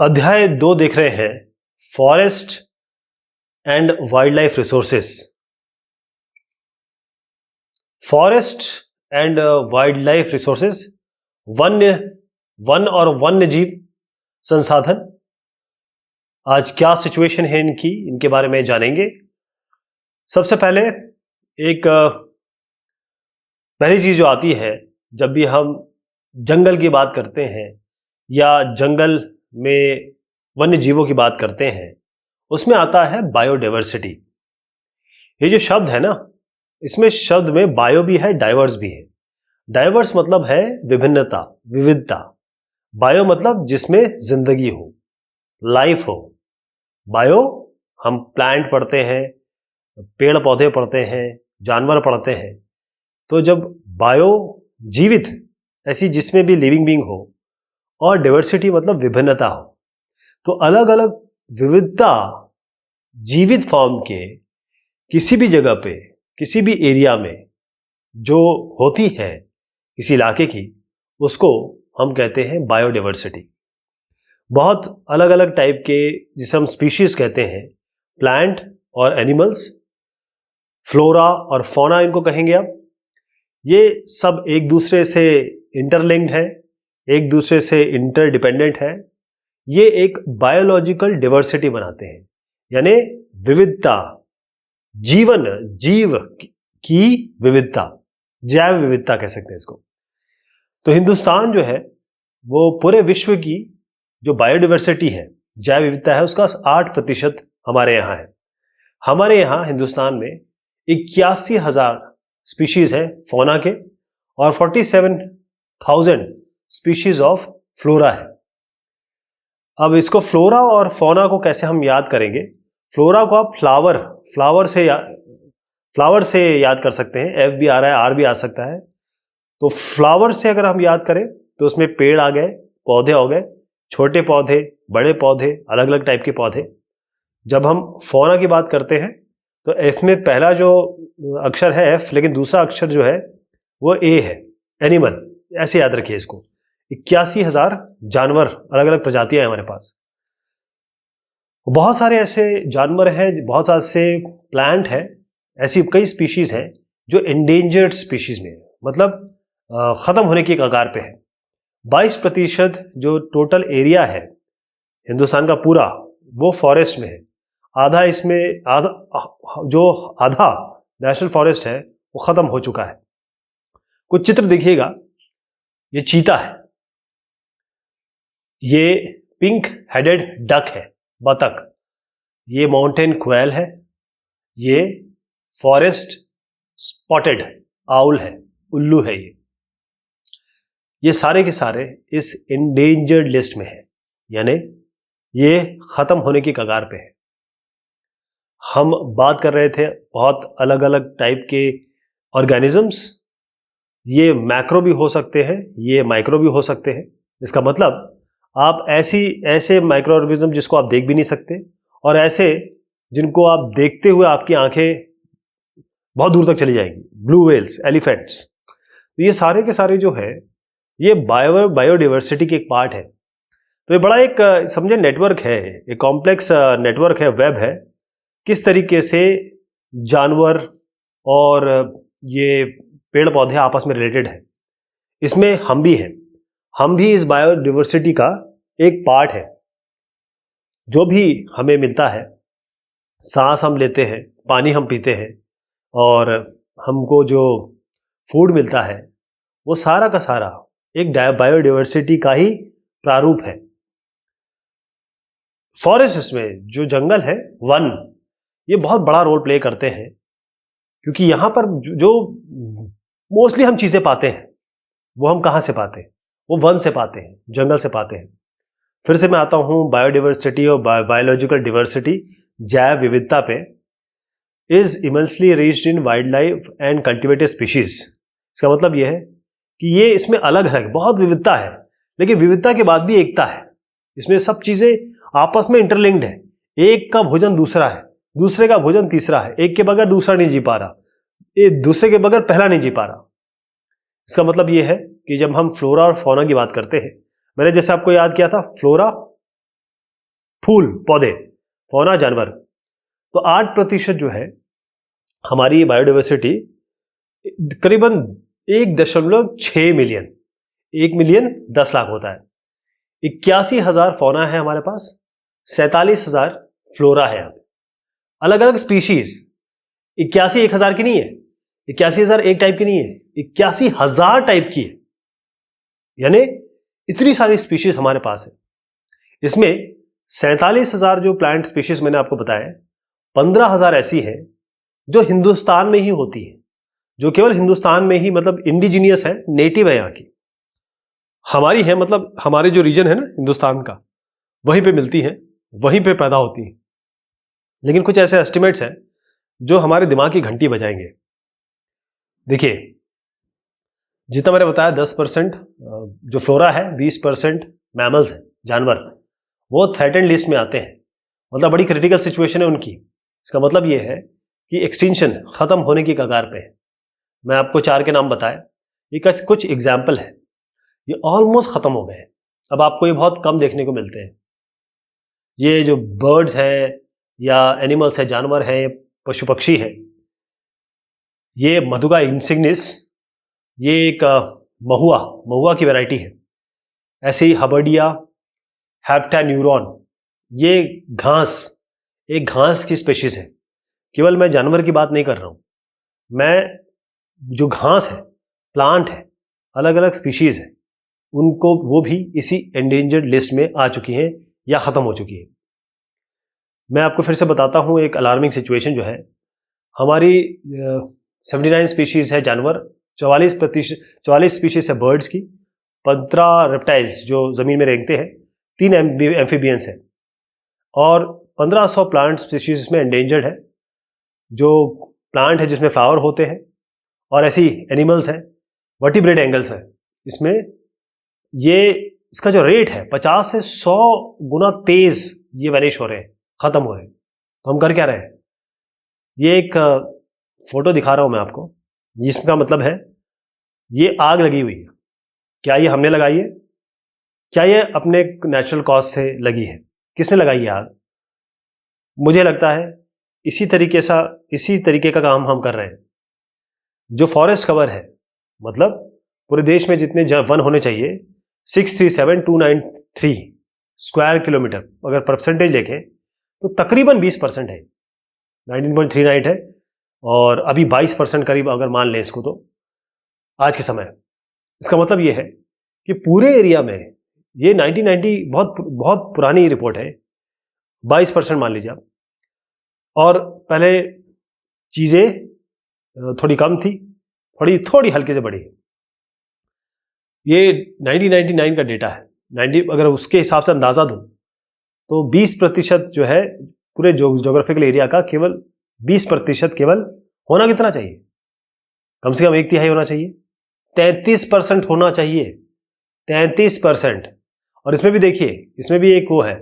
अध्याय 2 देख रहे हैं, forest and wild life resources. Forest and wild life resources, one और वन्य जीव संसाधन। आज क्या सिचुएशन है इनके बारे में जानेंगे। सबसे पहले पहली चीज जो आती है जब भी हम जंगल की बात करते हैं या जंगल में वन्य जीवों की बात करते हैं, उसमें आता है बायोडाइवर्सिटी। ये जो शब्द है ना, इसमें शब्द में बायो भी है, डाइवर्स भी है। डाइवर्स मतलब है विभिन्नता, विविधता। बायो मतलब जिसमें जिंदगी हो, लाइफ हो। बायो हम प्लांट पढ़ते हैं, पेड़ पौधे पढ़ते हैं, जानवर पढ़ते हैं। तो जब बायो जीवित, ऐसी जिसमें भी लिविंग बीइंग हो, और डाइवर्सिटी मतलब विभिन्नता हो, तो अलग अलग विविधता जीवित फॉर्म के किसी भी जगह पे, किसी भी एरिया में जो होती है किसी इलाके की, उसको हम कहते हैं बायोडाइवर्सिटी। बहुत अलग अलग टाइप के, जिसे हम स्पीशीज कहते हैं, प्लांट और एनिमल्स, फ्लोरा और फौना इनको कहेंगे आप। ये सब एक दूसरे से इंटरलिंक्ड है, एक दूसरे से इंटरडिपेंडेंट है। ये एक बायोलॉजिकल डाइवर्सिटी बनाते हैं, यानी विविधता, जीव की विविधता, जैव विविधता कह सकते हैं इसको। तो हिंदुस्तान जो है वो पूरे विश्व की जो बायोडाइवर्सिटी है, जैव विविधता है, उसका 8% हमारे यहाँ है। हमारे यहाँ हिंदुस्तान में 81,000 स्पीशीज है फौना के और 47,000 स्पीशीज ऑफ फ्लोरा है। अब इसको फ्लोरा और फौना को कैसे हम याद करेंगे? फ्लोरा को आप फ्लावर से याद कर सकते हैं। एफ भी आ रहा है, आर भी आ सकता है। तो फ्लावर से अगर हम याद करें तो उसमें पेड़ आ गए, पौधे हो गए, छोटे पौधे, बड़े पौधे, अलग अलग टाइप के पौधे। जब हम फौना की बात करते हैं तो एफ में पहला जो अक्षर है एफ, लेकिन दूसरा अक्षर जो है वो ए है, एनिमल। ऐसे याद रखिए इसको। 81,000 जानवर, अलग अलग प्रजातियां हैं हमारे पास। बहुत सारे ऐसे जानवर हैं, बहुत सारे ऐसे प्लांट है, ऐसी कई स्पीशीज हैं जो एंडेंजर्ड स्पीशीज में है, मतलब खत्म होने की कगार पे है। 22% जो टोटल एरिया है हिंदुस्तान का पूरा, वो फॉरेस्ट में है। आधा नेशनल फॉरेस्ट है वो खत्म हो चुका है। कुछ चित्र देखिएगा, ये चीता है, ये पिंक हेडेड डक है, बतख, ये माउंटेन क्वेल है, ये फॉरेस्ट स्पॉटेड आउल है, उल्लू है। ये सारे के सारे इस इंडेंजर्ड लिस्ट में है, यानी ये खत्म होने की कगार पे है। हम बात कर रहे थे बहुत अलग अलग टाइप के ऑर्गेनिजम्स। ये मैक्रो भी हो सकते हैं, ये माइक्रो भी हो सकते हैं। इसका मतलब आप ऐसे माइक्रो ऑर्गेनिज्म जिसको आप देख भी नहीं सकते, और ऐसे जिनको आप देखते हुए आपकी आंखें बहुत दूर तक चली जाएंगी, ब्लू व्हेल्स, एलिफेंट्स। तो ये सारे के सारे जो है ये बायोडाइवर्सिटी की एक पार्ट है। तो ये बड़ा एक समझे नेटवर्क है, एक कॉम्प्लेक्स नेटवर्क है, वेब है। किस तरीके से जानवर और ये पेड़ पौधे आपस में रिलेटेड है, इसमें हम भी हैं। हम भी इस बायोडाइवर्सिटी का एक पार्ट है। जो भी हमें मिलता है, सांस हम लेते हैं, पानी हम पीते हैं, और हमको जो फूड मिलता है, वो सारा का सारा एक बायोडाइवर्सिटी का ही प्रारूप है। फॉरेस्ट में जो जंगल है, वन, ये बहुत बड़ा रोल प्ले करते हैं, क्योंकि यहां पर जो मोस्टली हम चीजें पाते हैं वो हम कहां से पाते हैं? वो वन से पाते हैं, जंगल से पाते हैं। फिर से मैं आता हूं बायोडाइवर्सिटी और बायोलॉजिकल डिवर्सिटी, जैव विविधता पे। Is immensely riched in wild life and cultivated species. इसका मतलब यह है कि ये इसमें अलग अलग बहुत विविधता है, लेकिन विविधता के बाद भी एकता है। इसमें सब चीजें आपस में इंटरलिंक्ड है। एक का भोजन दूसरा है, दूसरे का भोजन तीसरा है, एक के बगैर दूसरा नहीं जी पा रहा, एक दूसरे के बगैर पहला नहीं जी पा रहा। इसका मतलब यह है कि जब हम फ्लोरा और फौना की बात करते हैं, मैंने जैसे आपको याद किया था, फ्लोरा फूल पौधे, फौना जानवर, तो 8% जो है हमारी बायोडाइवर्सिटी करीबन 1.6 मिलियन, 1 मिलियन 10 लाख होता है। 81,000 फौना है हमारे पास, 47,000 फ्लोरा है। अलग अलग स्पीशीज, 81 1,000 की नहीं है, 81,000 एक टाइप की नहीं है, 81,000 टाइप की है, यानी इतनी सारी स्पीशीज हमारे पास है। इसमें 47,000 जो प्लांट स्पीशीज मैंने आपको बताया, 15,000 ऐसी है जो हिंदुस्तान में ही होती है, जो केवल हिंदुस्तान में ही, मतलब इंडिजीनियस है, नेटिव है यहाँ की, हमारी है, मतलब हमारे जो रीजन है ना हिंदुस्तान का, वहीं पे मिलती है, वहीं पे पैदा होती है। लेकिन कुछ ऐसे एस्टिमेट्स हैं जो हमारे दिमाग की घंटी बजाएंगे। देखिए, जितना मैंने बताया 10% जो फ्लोरा है, 20% मैमल्स हैं, जानवर, वो थ्रेटेंड लिस्ट में आते हैं, मतलब बड़ी क्रिटिकल सिचुएशन है उनकी। इसका मतलब ये है कि एक्सटिंक्शन, खत्म होने की कगार पे है। मैं आपको 4 के नाम बताए, ये कुछ एग्जाम्पल है, ये ऑलमोस्ट खत्म हो गए हैं, अब आपको ये बहुत कम देखने को मिलते हैं। ये जो बर्ड्स हैं या एनिमल्स है, जानवर हैं, पशु पक्षी है, ये मधुगा इंसिग्निस, ये एक महुआ की वैरायटी है। ऐसे ही हबर्डिया, हैप्टान्यूरॉन, ये एक घास की स्पेशीज है। केवल मैं जानवर की बात नहीं कर रहा हूं, मैं जो घास है, प्लांट है, अलग अलग स्पीशीज है, उनको, वो भी इसी एंडेंजर्ड लिस्ट में आ चुकी हैं या खत्म हो चुकी है। मैं आपको फिर से बताता हूं एक अलार्मिंग सिचुएशन जो है। हमारी 79 स्पीशीज है जानवर, 44 स्पीशीज है बर्ड्स की, 15 रेप्टाइल्स जो जमीन में रेंगते हैं, 3 एम्फीबियंस है, और 1500 प्लांट स्पीशीज में एंडेंजर्ड है, जो प्लांट है जिसमें फ्लावर होते हैं, और ऐसी एनिमल्स हैं, वर्टिब्रेट एंगल्स है इसमें। ये इसका जो रेट है 50 से 100 गुना तेज ये वैनिश हो रहे हैं, खत्म हो रहे हैं। तो हम कर क्या रहे हैं? ये एक फोटो दिखा रहा हूं मैं आपको, जिसका मतलब है ये आग लगी हुई है। क्या ये हमने लगाई है? क्या ये अपने नेचुरल कॉज से लगी है? किसने लगाई है आग? मुझे लगता है इसी तरीके का काम हम कर रहे हैं। जो फॉरेस्ट कवर है, मतलब पूरे देश में जितने वन होने चाहिए, 637,293 स्क्वायर किलोमीटर, अगर परसेंटेज देखें तो तकरीबन 20% है, 19.39 है, और अभी 22% करीब अगर मान लें इसको, तो आज के समय इसका मतलब ये है कि पूरे एरिया में, ये 1990 बहुत पुरानी रिपोर्ट है, 22% मान लीजिए आप, और पहले चीज़ें थोड़ी कम थी, थोड़ी हल्के से बढ़ी। ये 1999 का डेटा है, 90, अगर उसके हिसाब से अंदाज़ा दूं तो 20% जो है पूरे जोग्राफिकल एरिया का, केवल 20% केवल होना कितना चाहिए? कम से कम 1/3 होना चाहिए, 33% होना चाहिए, 33%। और इसमें भी देखिए, इसमें भी एक वो है,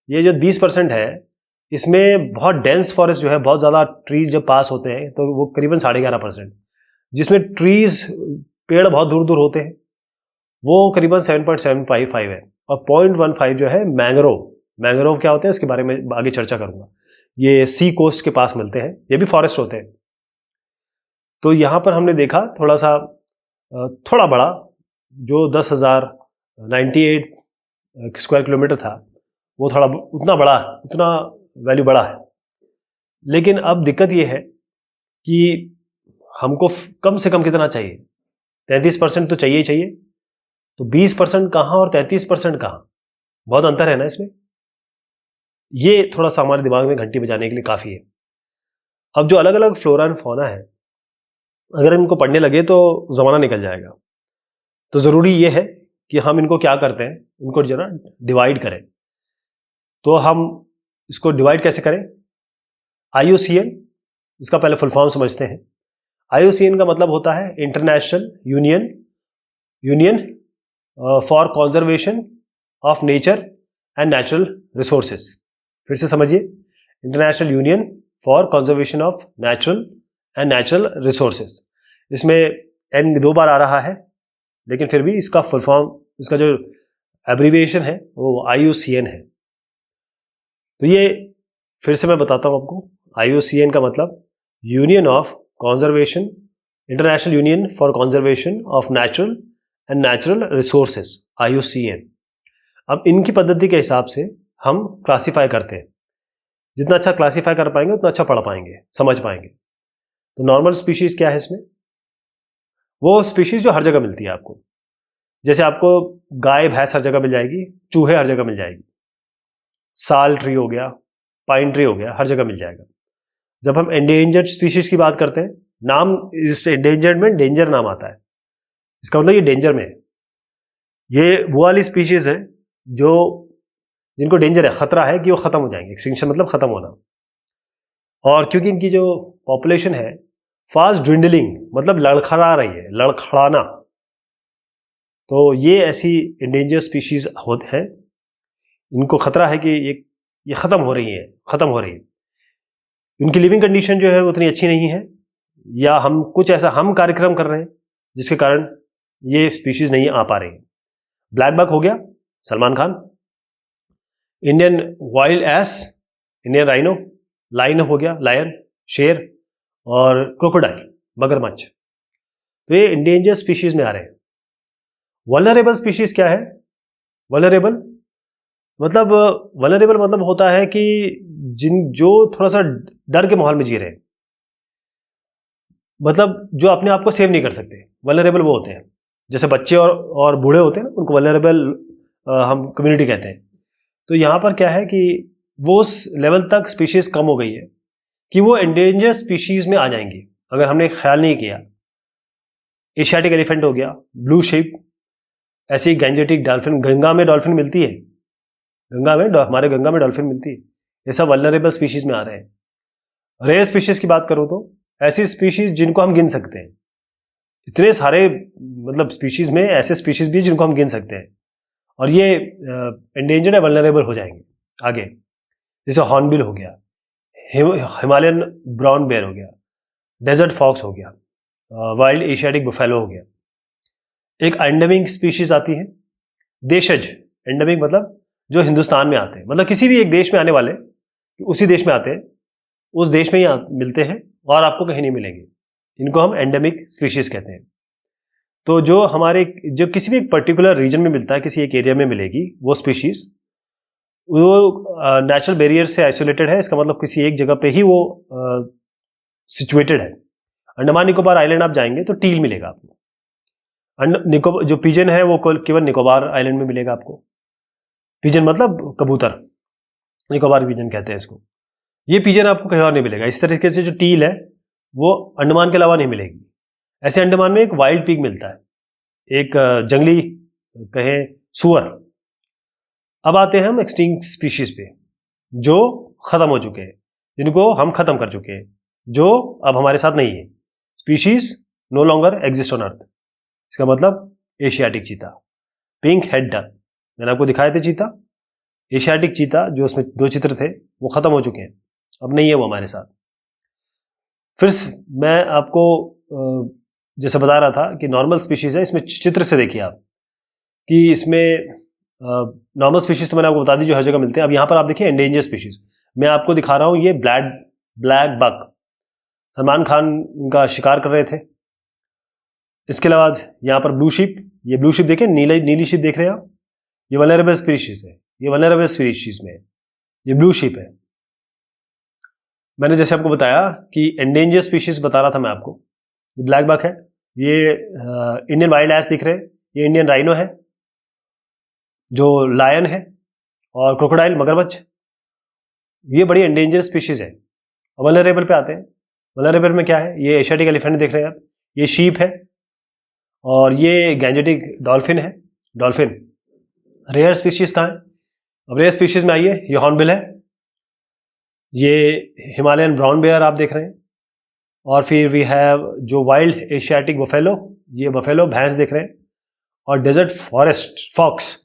ये जो 20% है, इसमें बहुत डेंस फॉरेस्ट जो है, बहुत ज़्यादा ट्रीज जब पास होते हैं तो वो करीबन 11.5%, जिसमें ट्रीज, पेड़ बहुत दूर दूर होते हैं, वो करीबन 7.755 है, और 0.15 जो है मैंग्रोव क्या होते हैं इसके बारे में आगे चर्चा करूंगा। ये सी कोस्ट के पास मिलते हैं, ये भी फॉरेस्ट होते हैं। तो यहाँ पर हमने देखा थोड़ा बड़ा, जो 10,098 स्क्वायर किलोमीटर था, वो थोड़ा उतना वैल्यू बड़ा है। लेकिन अब दिक्कत ये है कि हमको कम से कम कितना चाहिए? 33% तो चाहिए ही चाहिए। तो 20% कहाँ और 33% कहाँ, बहुत अंतर है ना इसमें। ये थोड़ा सा हमारे दिमाग में घंटी बजाने के लिए काफ़ी है। अब जो अलग अलग फ्लोरा एंड फौना है, अगर इनको पढ़ने लगे तो ज़माना निकल जाएगा। तो ज़रूरी ये है कि हम इनको क्या करते हैं, इनको जरा डिवाइड करें। तो हम इसको डिवाइड कैसे करें? IUCN, इसका पहले फुल फॉर्म समझते हैं। IUCN का मतलब होता है international union for conservation of nature and natural resources. फिर से समझिए, international union for conservation of natural and natural resources. इसमें N 2 बार आ रहा है, लेकिन फिर भी इसका फुल फॉर्म, इसका जो एब्रीविएशन है वो IUCN है। तो ये फिर से मैं बताता हूँ आपको, IUCN का मतलब union of conservation, international union for conservation of natural resources, IUCN। अब इनकी पद्धति के हिसाब से हम क्लासीफाई करते हैं, जितना अच्छा क्लासीफाई कर पाएंगे उतना अच्छा पढ़ पाएंगे, समझ पाएंगे। तो नॉर्मल स्पीशीज क्या है इसमें, वो स्पीशीज जो हर जगह मिलती है आपको, जैसे आपको गाय भैंस हर जगह मिल जाएगी, चूहे हर जगह मिल जाएगी, साल ट्री हो गया, पाइन ट्री हो गया, हर जगह मिल जाएगा। जब हम एंडेंजर्ड स्पीशीज की बात करते हैं, नाम इस एंडेंजर्ड में डेंजर नाम आता है, इसका मतलब ये डेंजर में है। ये वो वाली स्पीशीज है जो जिनको डेंजर है, खतरा है कि वो खत्म हो जाएंगे, एक्सटिंक्शन मतलब खत्म होना। और क्योंकि इनकी जो पॉपुलेशन है फास्ट ड्विंडलिंग, मतलब लड़खड़ा रही है, लड़खड़ाना, तो ये ऐसी इंडेंजर स्पीशीज होते हैं, इनको खतरा है कि ये खत्म हो रही है। उनकी लिविंग कंडीशन जो है उतनी अच्छी नहीं है, या हम कुछ ऐसा कार्यक्रम कर रहे हैं जिसके कारण ये स्पीशीज नहीं आ पा रही है। ब्लैक बक हो गया, Salman Khan. Indian wild ass, Indian rhino, line हो गया, लायन, शेर, और क्रोकोडाइल, मगरमच्छ। तो ये इंडेंजर स्पीशीज में आ रहे हैं। वल्नरेबल स्पीशीज क्या है? वल्नरेबल मतलब होता है कि जो थोड़ा सा डर के माहौल में जी रहे हैं, मतलब जो अपने आप को सेव नहीं कर सकते, वल्नरेबल वो होते हैं। जैसे बच्चे और बूढ़े होते हैं ना, उनको वल्नरेबल हम कम्युनिटी कहते हैं। तो यहाँ पर क्या है कि वो उस लेवल तक स्पीशीज कम हो गई है कि वो एंडेंजर स्पीशीज में आ जाएंगी अगर हमने ख्याल नहीं किया। एशियाटिक एलिफेंट हो गया, ब्लू शिप, ऐसी गैंजेटिक डॉल्फिन, गंगा में डॉल्फिन मिलती है, हमारे गंगा में डॉल्फिन मिलती है। ये सब वल्नरेबल स्पीशीज में आ रहे हैं। रेयर स्पीशीज की बात करूं तो ऐसी स्पीशीज जिनको हम गिन सकते हैं, इतने सारे मतलब स्पीशीज में ऐसे स्पीशीज भी जिनको हम गिन सकते हैं, और ये एंडेंजर्ड है, वल्नरेबल हो जाएंगे आगे। जैसे हॉर्नबिल हो गया, हिमालयन ब्राउन बेयर हो गया, डेजर्ट फॉक्स हो गया, वाइल्ड एशियाटिक बुफेलो हो गया। एक एंडेमिक स्पीशीज आती है, देशज। एंडेमिक मतलब जो हिंदुस्तान में आते हैं, मतलब किसी भी एक देश में आने वाले उसी देश में आते हैं, उस देश में ही मिलते हैं और आपको कहीं नहीं मिलेंगे। इनको हम एंडेमिक स्पीशीज कहते हैं। तो जो किसी भी एक पर्टिकुलर रीजन में मिलता है, किसी एक एरिया में मिलेगी वो स्पीशीज, वो नेचुरल बैरियर से आइसोलेटेड है। इसका मतलब किसी एक जगह पे ही वो सिचुएटेड है। अंडमान निकोबार आइलैंड आप जाएंगे तो टील मिलेगा आपको। जो पिजन है वो केवल निकोबार आइलैंड में मिलेगा आपको। पिजन मतलब कबूतर, निकोबार पिजन कहते हैं इसको। ये पिजन आपको कहीं और नहीं मिलेगा। इस तरीके से जो टील है वो अंडमान के अलावा नहीं मिलेगी। ऐसे अंडमान में एक वाइल्ड पिग मिलता है, एक जंगली कहें सुअर। अब आते हैं हम एक्सटिंक्ट स्पीशीज पे, जो खत्म हो चुके हैं, जिनको हम खत्म कर चुके हैं, जो अब हमारे साथ नहीं है। Species no longer exist on earth. इसका मतलब Asiatic cheetah, pink head duck, मैंने आपको दिखाए थे चीता। एशियाटिक चीता जो उसमें 2 चित्र थे वो खत्म हो चुके हैं, अब नहीं है वो हमारे साथ। फिर मैं आपको जैसे बता रहा था कि नॉर्मल स्पीशीज है, इसमें चित्र से देखिए आप कि इसमें नॉर्मल स्पीशीज तो मैंने आपको बता दी जो हर जगह मिलते हैं। अब यहाँ पर आप देखिए एंडेंजर स्पीशीज, मैं आपको दिखा रहा हूँ। ये ब्लैक बक, सलमान खान इनका शिकार कर रहे थे। इसके बाद यहाँ पर ब्लू शिप, ये ब्लू शिप देखें, नीली शिप देख रहे हैं आप, ये वल्नरेबल स्पीशीज है, ये वल्नरेबल स्पीशीज में है, ये ब्लू शिप है। मैंने जैसे आपको बताया कि एंडेंजर स्पीशीज बता रहा था मैं आपको, ये ब्लैक बक है, ये इंडियन वाइल्ड एस दिख रहे हैं, ये इंडियन राइनो है, जो लायन है, और क्रोकोडाइल मगरमच्छ। ये बड़ी एंडेंजर स्पीशीज है। वल्नरेबल पे आते हैं। वल्नरेबल में क्या है, ये एशियाटिक एलिफेंट देख रहे हैं आप, ये शीप है, और ये गैंजेटिक डॉल्फिन है, डॉल्फिन। रेयर स्पीशीज कहाँ है? अब रेयर स्पीशीज में आइए, ये हॉर्नबिल है, ये हिमालयन ब्राउन बेयर आप देख रहे हैं, और फिर वी हैव जो वाइल्ड एशियाटिक बफेलो, ये बफेलो भैंस देख रहे हैं, और डेजर्ट फॉरेस्ट फॉक्स,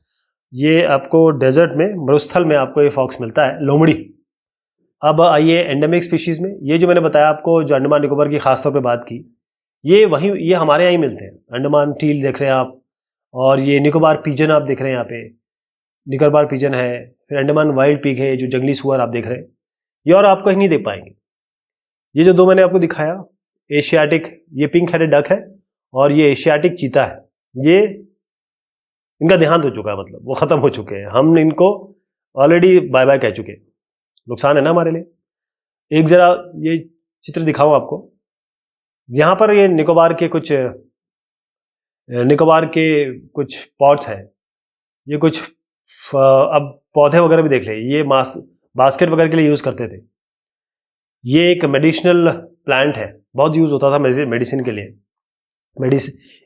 ये आपको डेजर्ट में, मरुस्थल में आपको ये फॉक्स मिलता है, लोमड़ी। अब आइए एंडेमिक स्पीशीज में, ये जो मैंने बताया आपको, जो अंडमान निकोबार की खासतौर पे बात की, ये हमारे यहाँ ही मिलते हैं। अंडमान टील देख रहे हैं आप, और ये निकोबार पिजन आप देख रहे हैं यहाँ पे, निकोबार पिजन है, फिर अंडमान वाइल्ड पिग है, जो जंगली सुअर आप देख रहे हैं, ये और आप कहीं नहीं देख पाएंगे। ये जो दो मैंने आपको दिखाया, एशियाटिक, ये पिंक हेडेड डक है और ये एशियाटिक चीता है, ये इनका देहांत हो चुका है, मतलब वो खत्म हो चुके हैं, हम इनको ऑलरेडी बाय बाय कह चुके हैं। नुकसान है ना हमारे लिए। एक जरा ये चित्र दिखाऊं आपको, यहां पर ये निकोबार के कुछ पॉट्स हैं, ये कुछ अब पौधे वगैरह भी देख ले, ये बास्केट वगैरह के लिए यूज करते थे। ये एक मेडिसिनल प्लांट है, बहुत यूज होता था मेडिसिन के लिए।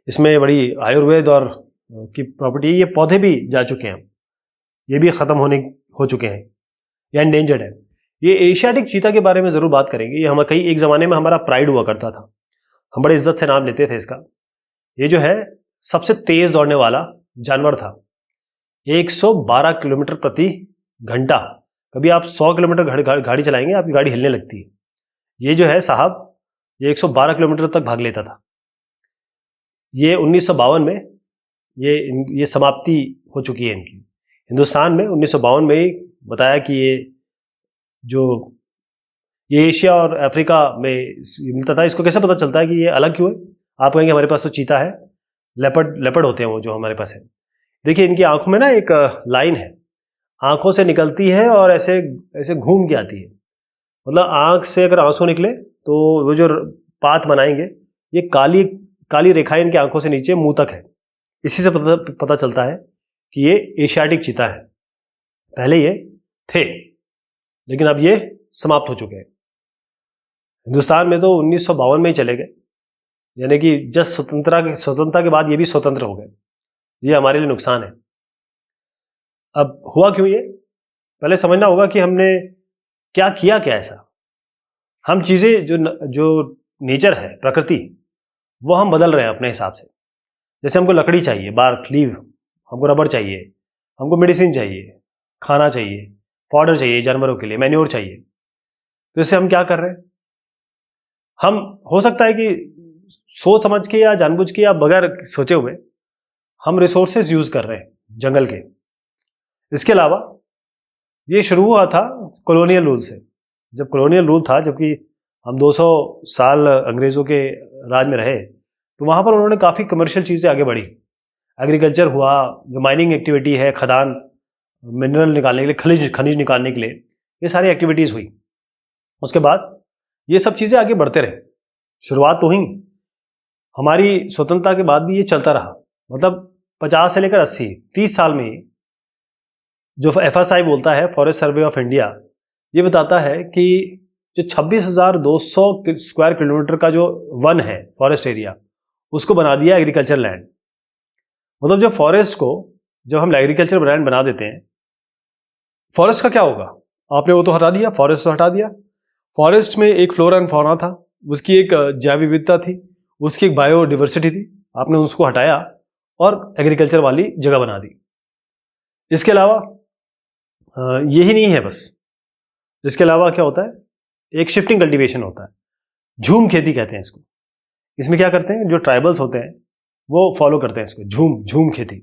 इसमें बड़ी आयुर्वेद और की प्रॉपर्टी है। ये पौधे भी जा चुके हैं, ये भी खत्म हो चुके हैं या एंडेंजर्ड है। ये एशियाटिक चीता के बारे में जरूर बात करेंगे। ये हम एक ज़माने में हमारा प्राइड हुआ करता था, हम बड़े इज्जत से नाम लेते थे इसका। ये जो है सबसे तेज दौड़ने वाला जानवर था, 112 किलोमीटर प्रति घंटा। कभी आप 100 किलोमीटर गाड़ी चलाएंगे, आपकी गाड़ी हिलने लगती है। ये जो है साहब, ये 112 किलोमीटर तक भाग लेता था। ये 1952 में ये समाप्ति हो चुकी है इनकी। हिंदुस्तान में 1952 में ही बताया कि ये एशिया और अफ्रीका में मिलता था। इसको कैसे पता चलता है कि ये अलग क्यों है? आप कहेंगे हमारे पास तो चीता है, लेपर्ड होते हैं वो जो हमारे पास है। देखिए इनकी आंखों में ना एक लाइन है, आंखों से निकलती है और ऐसे ऐसे घूम के आती है। मतलब आंख से अगर आंसू निकले तो वो जो पाथ बनाएंगे, ये काली रेखाएं इनकी आंखों से नीचे मुंह तक है। इसी से पता चलता है कि ये एशियाटिक चीता है। पहले ये थे, लेकिन अब ये समाप्त हो चुके हैं। हिंदुस्तान में तो 1952 में ही चले गए, यानी कि जस्ट स्वतंत्रता के बाद ये भी स्वतंत्र हो गए। ये हमारे लिए नुकसान है। अब हुआ क्यों ये? पहले समझना होगा कि हमने क्या किया, क्या ऐसा। हम चीजें जो नेचर है, प्रकृति, वो हम बदल रहे हैं अपने हिसाब से। जैसे हमको लकड़ी चाहिए, बार्क, लीव, हमको रबर चाहिए, हमको मेडिसिन चाहिए, खाना चाहिए, फॉडर चाहिए जानवरों के लिए, मैन्योर चाहिए। तो इससे हम क्या कर रहे हैं? हम हो सकता है कि सोच समझ के या जानबूझ के या बगैर सोचे हुए हम रिसोर्सेज यूज कर रहे हैं जंगल के। इसके अलावा ये शुरू हुआ था कॉलोनियल रूल से। जब कॉलोनियल रूल था, जबकि हम 200 साल अंग्रेजों के राज में रहे, तो वहाँ पर उन्होंने काफ़ी कमर्शियल चीज़ें आगे बढ़ी। एग्रीकल्चर हुआ, जो माइनिंग एक्टिविटी है, खदान, मिनरल निकालने के लिए, खनिज निकालने के लिए, ये सारी एक्टिविटीज़ हुई। उसके बाद ये सब चीज़ें आगे बढ़ते रहे। शुरुआत तो हुई, हमारी स्वतंत्रता के बाद भी ये चलता रहा। मतलब 50 से लेकर 80, 30 साल में जो FSI बोलता है, फॉरेस्ट सर्वे ऑफ इंडिया, ये बताता है कि जो 26,200 स्क्वायर किलोमीटर का जो वन है, फॉरेस्ट एरिया, उसको बना दिया एग्रीकल्चर लैंड। मतलब जो फॉरेस्ट को जब हम एग्रीकल्चर लैंड बना देते हैं, फॉरेस्ट का क्या होगा? आपने वो तो हटा दिया, फॉरेस्ट तो हटा दिया। फॉरेस्ट में एक फ्लोरा एंड फौना था, उसकी एक जैव विविधता थी, उसकी एक बायोडिवर्सिटी थी, आपने उसको हटाया और एग्रीकल्चर वाली जगह बना दी। इसके अलावा यही नहीं है बस, इसके अलावा क्या होता है, एक शिफ्टिंग कल्टीवेशन होता है, झूम खेती कहते हैं इसको। इसमें क्या करते हैं, जो ट्राइबल्स होते हैं वो फॉलो करते हैं इसको, झूम खेती।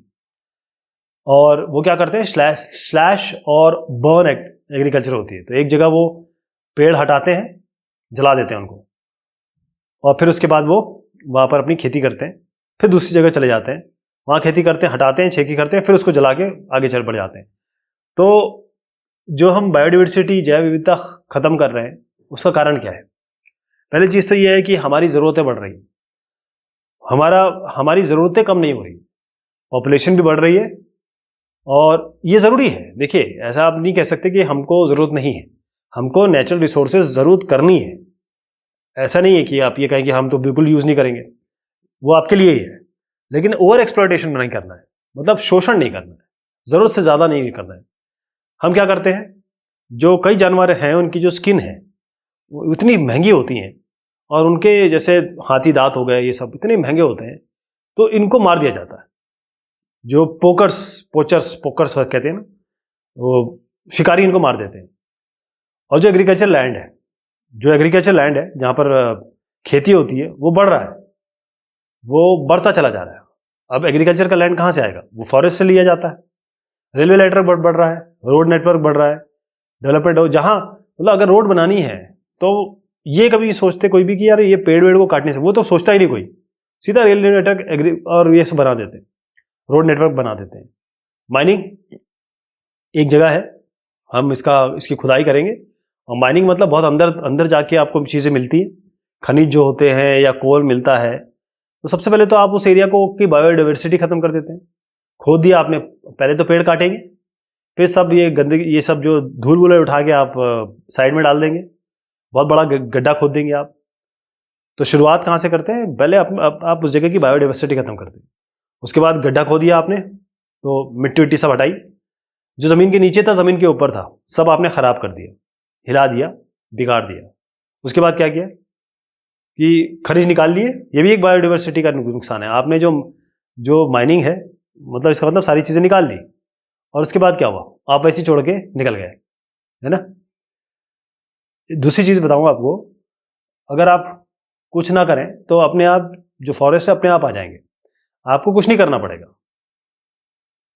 और वो क्या करते हैं, स्लैश और बर्न एग्रीकल्चर होती है। तो एक जगह वो पेड़ हटाते हैं, जला देते हैं उनको, और फिर उसके बाद वो वहाँ पर अपनी खेती करते हैं। फिर दूसरी जगह चले जाते हैं, वहाँ खेती करते हैं, हटाते हैं, छेकी करते हैं, फिर उसको जला के आगे चल बढ़ जाते हैं। तो जो हम बायोडाइवर्सिटी, जैव विविधता खत्म कर रहे हैं, उसका कारण क्या है? पहली चीज़ तो ये है कि हमारी ज़रूरतें बढ़ रही, हमारी ज़रूरतें कम नहीं हो रही, पॉपुलेशन भी बढ़ रही है। और ये ज़रूरी है। देखिए, ऐसा आप नहीं कह सकते कि हमको ज़रूरत नहीं है, हमको नेचुरल रिसोर्सेज ज़रूरत करनी है। ऐसा नहीं है कि आप ये कहें कि हम तो बिल्कुल यूज़ नहीं करेंगे, वो आपके लिए ही है। लेकिन ओवर एक्सप्लॉयटेशन नहीं करना है, मतलब शोषण नहीं करना है, ज़रूरत से ज़्यादा नहीं करना है। हम क्या करते हैं, जो कई जानवर हैं उनकी जो स्किन है वो इतनी महंगी होती हैं, और उनके जैसे हाथी दांत हो गए, ये सब इतने महंगे होते हैं, तो इनको मार दिया जाता है। जो पोचर्स कहते हैं ना, वो शिकारी इनको मार देते हैं। और जो एग्रीकल्चर लैंड है जहाँ पर खेती होती है, वो बढ़ रहा है, वो बढ़ता चला जा रहा है। अब एग्रीकल्चर का लैंड कहाँ से आएगा? वो फॉरेस्ट से लिया जाता है। रेलवे नेटवर्क बढ़ रहा है, रोड नेटवर्क बढ़ रहा है, डेवलपमेंट हो, जहाँ मतलब अगर रोड बनानी है तो ये कभी सोचते कोई भी कि यार ये पेड़ वेड़ को काटने से, वो तो सोचता ही नहीं कोई, सीधा रेलवे नेटवर्क और ये सब बना देते हैं, रोड नेटवर्क बना देते हैं। माइनिंग एक जगह है, हम इसकी खुदाई करेंगे, और माइनिंग मतलब बहुत अंदर अंदर जाके आपको चीज़ें मिलती हैं, खनिज जो होते हैं या कोल मिलता है। तो सबसे पहले तो आप उस एरिया को की बायोडाइवर्सिटी खत्म कर देते हैं। खोद दिया आपने, पहले तो पेड़ काटेंगे, फिर सब ये गंदगी, ये सब जो धूल वूल उठा के आप साइड में डाल देंगे, बहुत बड़ा गड्ढा खोद देंगे आप। तो शुरुआत कहाँ से करते हैं, पहले आप उस जगह की बायोडाइवर्सिटी खत्म करते हैं। उसके बाद गड्ढा खोद दिया आपने, तो मिट्टी विट्टी सब हटाई, जो ज़मीन के नीचे था ज़मीन के ऊपर था सब आपने ख़राब कर दिया, हिला दिया, बिगाड़ दिया। उसके बाद क्या किया कि खनिज निकाल लिए, ये भी एक बायोडाइवर्सिटी का नुकसान है। आपने जो माइनिंग है, मतलब इसका मतलब सारी चीज़ें निकाल ली, और उसके बाद क्या हुआ, आप वैसे ही छोड़ के निकल गए, है ना। दूसरी चीज़ बताऊंगा आपको, अगर आप कुछ ना करें तो अपने आप जो फॉरेस्ट है अपने आप आ जाएंगे, आपको कुछ नहीं करना पड़ेगा।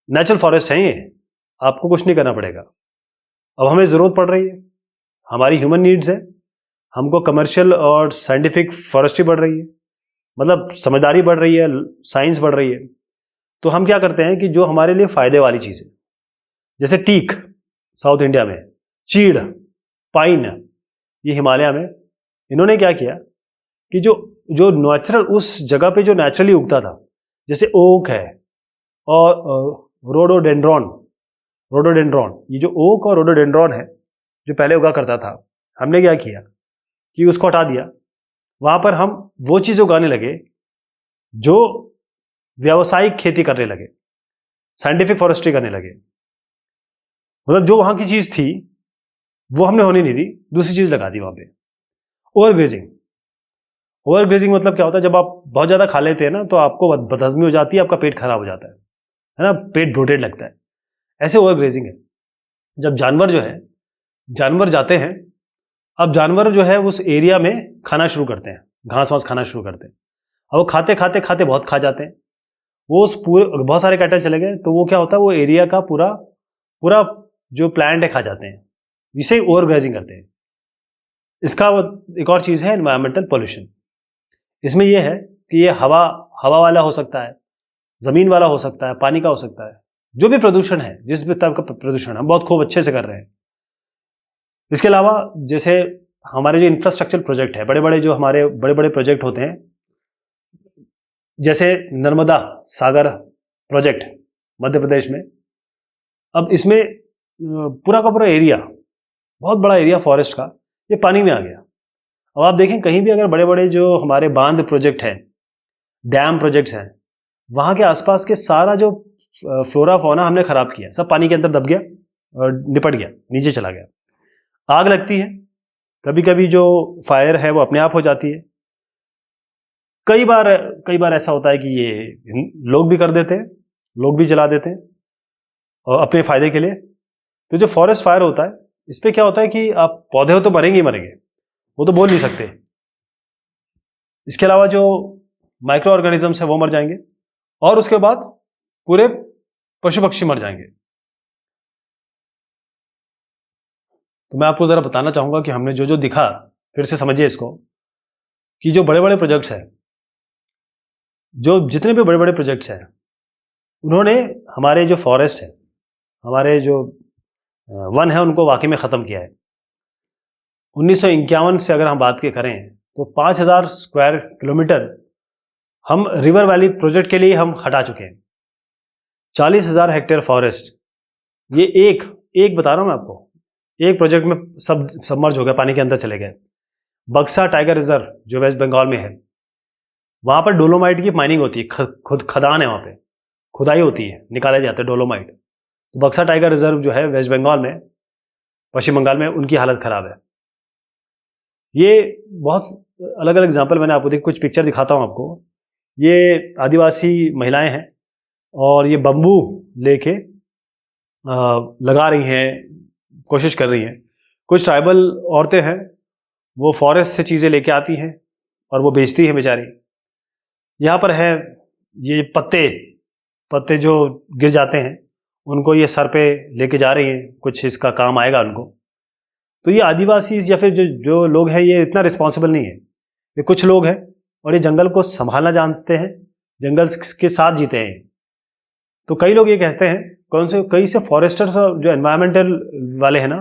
नेचुरल फॉरेस्ट है ये, आपको कुछ नहीं करना पड़ेगा। अब हमें ज़रूरत पड़ रही है, हमारी ह्यूमन नीड्स है, हमको कमर्शियल और साइंटिफिक फॉरेस्ट्री बढ़ रही है, मतलब समझदारी बढ़ रही है, साइंस बढ़ रही है। तो हम क्या करते हैं कि जो हमारे लिए फ़ायदे वाली चीज़ें, जैसे टीक साउथ इंडिया में, चीड़, पाइन ये हिमालय में, इन्होंने क्या किया कि जो नेचुरल उस जगह पे जो नेचुरली उगता था, जैसे ओक है और रोडोडेंड्रॉन, ये जो ओक और रोडोडेंड्रॉन है जो पहले उगा करता था, हमने क्या किया कि उसको हटा दिया। वहाँ पर हम वो चीज़ उगाने लगे जो व्यावसायिक खेती करने लगे, साइंटिफिक फॉरेस्ट्री करने लगे। मतलब जो वहाँ की चीज़ थी वो हमने होने नहीं दी, दूसरी चीज़ लगा दी वहाँ पे। ओवर ग्रेजिंग मतलब क्या होता है, जब आप बहुत ज़्यादा खा लेते हैं ना तो आपको बदहजमी हो जाती है, आपका पेट खराब हो जाता है ना, पेट ब्लोटेड लगता है, ऐसे ओवर ग्रेजिंग है। जब जानवर जाते हैं, अब जानवर जो है उस एरिया में खाना शुरू करते हैं, घास वास खाना शुरू करते हैं, अब वो खाते बहुत खा जाते हैं, वो उस पूरे बहुत सारे कैटल चले गए तो वो क्या होता है, वो एरिया का पूरा जो प्लांट है खा जाते हैं, इसे ओवर ग्रेजिंग करते हैं। इसका एक और चीज़ है एनवायरमेंटल पोल्यूशन। इसमें यह है कि ये हवा वाला हो सकता है, ज़मीन वाला हो सकता है, पानी का हो सकता है, जो भी प्रदूषण है, जिस भी तरह का प्रदूषण हम बहुत खूब अच्छे से कर रहे हैं। इसके अलावा जैसे हमारे जो इंफ्रास्ट्रक्चर प्रोजेक्ट है, जो हमारे बड़े बड़े प्रोजेक्ट होते हैं, जैसे नर्मदा सागर प्रोजेक्ट मध्य प्रदेश में, अब इसमें पूरा का पूरा एरिया, बहुत बड़ा एरिया फॉरेस्ट का, ये पानी में आ गया। अब आप देखें कहीं भी अगर बड़े बड़े जो हमारे बांध प्रोजेक्ट हैं, डैम प्रोजेक्ट्स हैं, वहाँ के आसपास के सारा जो फ्लोरा फौना हमने ख़राब किया, सब पानी के अंदर दब गया और निपट गया, नीचे चला गया। आग लगती है, कभी कभी जो फायर है वो अपने आप हो जाती है। कई बार ऐसा होता है कि ये लोग भी कर देते हैं, लोग भी जला देते हैं और अपने फ़ायदे के लिए। तो जो फॉरेस्ट फायर होता है, इस पर क्या होता है कि आप पौधे हो तो मरेंगे ही मरेंगे, वो तो बोल नहीं सकते। इसके अलावा जो माइक्रो ऑर्गेनिजम्स है वो मर जाएंगे, और उसके बाद पूरे पशु पक्षी मर जाएंगे। तो मैं आपको ज़रा बताना चाहूँगा कि हमने जो दिखा, फिर से समझिए इसको, कि जो बड़े बड़े प्रोजेक्ट्स हैं, जितने भी बड़े बड़े प्रोजेक्ट्स हैं, उन्होंने हमारे जो फॉरेस्ट है, हमारे जो वन है, उनको वाकई में ख़त्म किया है। 1951 से अगर हम बात करें तो 5000 स्क्वायर किलोमीटर हम रिवर वैली प्रोजेक्ट के लिए हम हटा चुके हैं। 40,000 हेक्टेयर फॉरेस्ट, ये एक बता रहा हूँ मैं आपको, एक प्रोजेक्ट में सब सबमर्ज हो गए, पानी के अंदर चले गए। बक्सा टाइगर रिजर्व जो वेस्ट बंगाल में है, वहाँ पर डोलोमाइट की माइनिंग होती है, खुद खदान है, वहाँ पे खुदाई होती है, निकाले जाते हैं डोलोमाइट। तो बक्सा टाइगर रिजर्व जो है वेस्ट बंगाल में, पश्चिम बंगाल में, उनकी हालत ख़राब है। ये बहुत अलग अलग एग्जाम्पल मैंने आपको कुछ पिक्चर दिखाता हूँ आपको। ये आदिवासी महिलाएं हैं और ये बम्बू लेके लगा रही हैं, कोशिश कर रही हैं। कुछ ट्राइबल औरतें हैं, वो फॉरेस्ट से चीज़ें लेके आती हैं और वो बेचती हैं बेचारी। यहाँ पर है ये पत्ते जो गिर जाते हैं, उनको ये सर पे लेके जा रही हैं, कुछ इसका काम आएगा उनको। तो ये आदिवासी या फिर जो जो लोग हैं ये इतना रिस्पॉन्सिबल नहीं है। ये कुछ लोग हैं और ये जंगल को संभालना जानते हैं, जंगल के साथ जीते हैं। तो कई लोग ये कहते हैं, कई से फॉरेस्टर्स जो एनवायरमेंटल वाले हैं ना,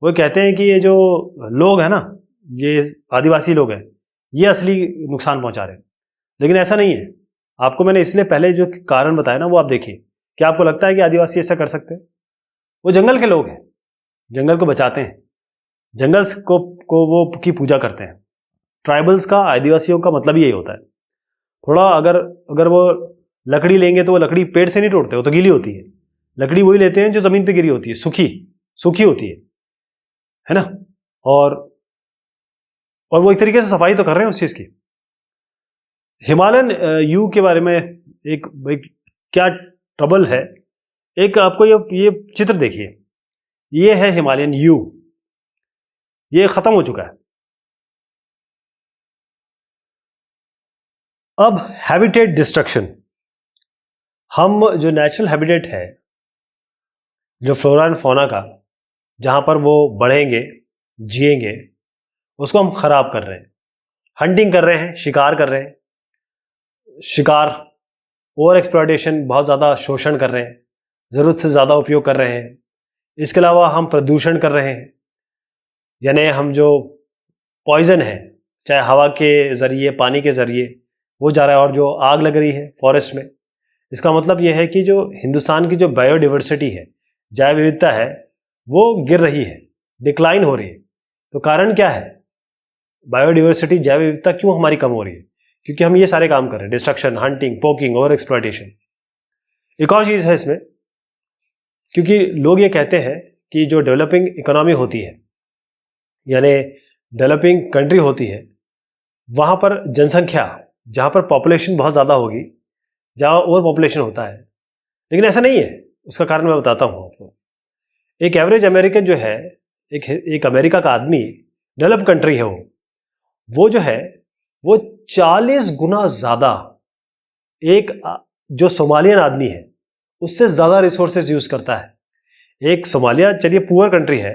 वो कहते हैं कि ये जो लोग हैं ना, ये आदिवासी लोग हैं, ये असली नुकसान पहुंचा रहे हैं। लेकिन ऐसा नहीं है। आपको मैंने इसलिए पहले जो कारण बताया ना, वो आप देखिए। क्या आपको लगता है कि आदिवासी ऐसा कर सकते हैं? वो जंगल के लोग हैं, जंगल को बचाते हैं, जंगल को वो की पूजा करते हैं। ट्राइबल्स का, आदिवासियों का मतलब यही होता है। थोड़ा अगर वो लकड़ी लेंगे तो वो लकड़ी पेड़ से नहीं तोड़ते, वो तो गीली होती है। लकड़ी वही लेते हैं जो जमीन पे गिरी होती है, सूखी होती है ना। और वो एक तरीके से सफाई तो कर रहे हैं उस चीज की। हिमालयन यू के बारे में एक क्या ट्रबल है। एक आपको ये चित्र देखिए, ये है हिमालयन यू, ये खत्म हो चुका है। अब हैबिटेट डिस्ट्रक्शन, हम जो नेचुरल हैबिटेट है, जो फ्लोरा एंड फौना का, जहां पर वो बढ़ेंगे, जिएंगे, उसको हम खराब कर रहे हैं। हंटिंग कर रहे हैं, शिकार कर रहे हैं, शिकार, ओवर एक्सप्लॉयटेशन, बहुत ज़्यादा शोषण कर रहे हैं, ज़रूरत से ज़्यादा उपयोग कर रहे हैं। इसके अलावा हम प्रदूषण कर रहे हैं, यानी हम जो पॉइजन है, चाहे हवा के ज़रिए, पानी के ज़रिए, वो जा रहा है। और जो आग लग रही है फॉरेस्ट में, इसका मतलब ये है कि जो हिंदुस्तान की जो बायोडिवर्सिटी है, जैव विविधता है, वो गिर रही है, डिक्लाइन हो रही है। तो कारण क्या है? बायोडिवर्सिटी, जैव विविधता क्यों हमारी कम हो रही है? क्योंकि हम ये सारे काम कर रहे हैं, destruction, hunting, poking, over exploitation. एक और चीज़ है इसमें, क्योंकि लोग ये कहते हैं कि जो डेवलपिंग इकोनॉमी होती है, यानी डेवलपिंग कंट्री होती है, वहाँ पर जनसंख्या, जहाँ पर पॉपुलेशन बहुत ज़्यादा होगी, जहाँ ओवर पॉपुलेशन होता है। लेकिन ऐसा नहीं है। उसका कारण मैं बताता हूँ आपको। एक एवरेज अमेरिकन जो है, एक अमेरिका का आदमी, डेवलप कंट्री है वो जो है, वो 40 गुना ज़्यादा एक जो सोमालियन आदमी है उससे ज़्यादा रिसोर्सेज यूज़ करता है। एक सोमालिया चलिए पुअर कंट्री है,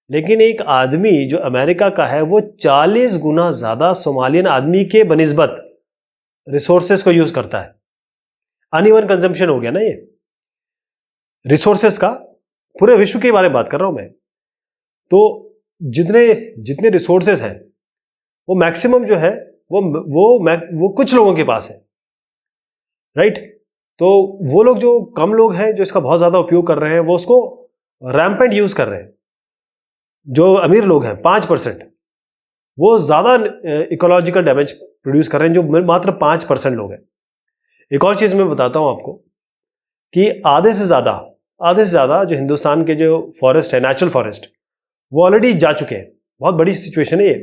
लेकिन एक आदमी जो अमेरिका का है, वो 40 गुना ज़्यादा सोमालियन आदमी के बनिस्बत रिसोर्सेज को यूज़ करता है। अनइवन कंजम्पशन हो गया ना ये रिसोर्सेज का। पूरे विश्व के बारे में बात कर रहा हूं मैं। तो जितने रिसोर्सेज हैं, वो मैक्सिमम जो है वो कुछ लोगों के पास है, राइट। तो वो लोग, जो कम लोग हैं, जो इसका बहुत ज़्यादा उपयोग कर रहे हैं, वो उसको रैम्पेंट यूज़ कर रहे हैं। जो अमीर लोग हैं 5%, वो ज़्यादा इकोलॉजिकल डैमेज प्रोड्यूस कर रहे हैं, जो मात्र 5% लोग हैं। एक और चीज़ मैं बताता हूँ आपको कि आधे से ज़्यादा जो हिंदुस्तान के जो फॉरेस्ट है, नेचुरल फॉरेस्ट, वो ऑलरेडी जा चुके हैं। बहुत बड़ी सिचुएशन है ये।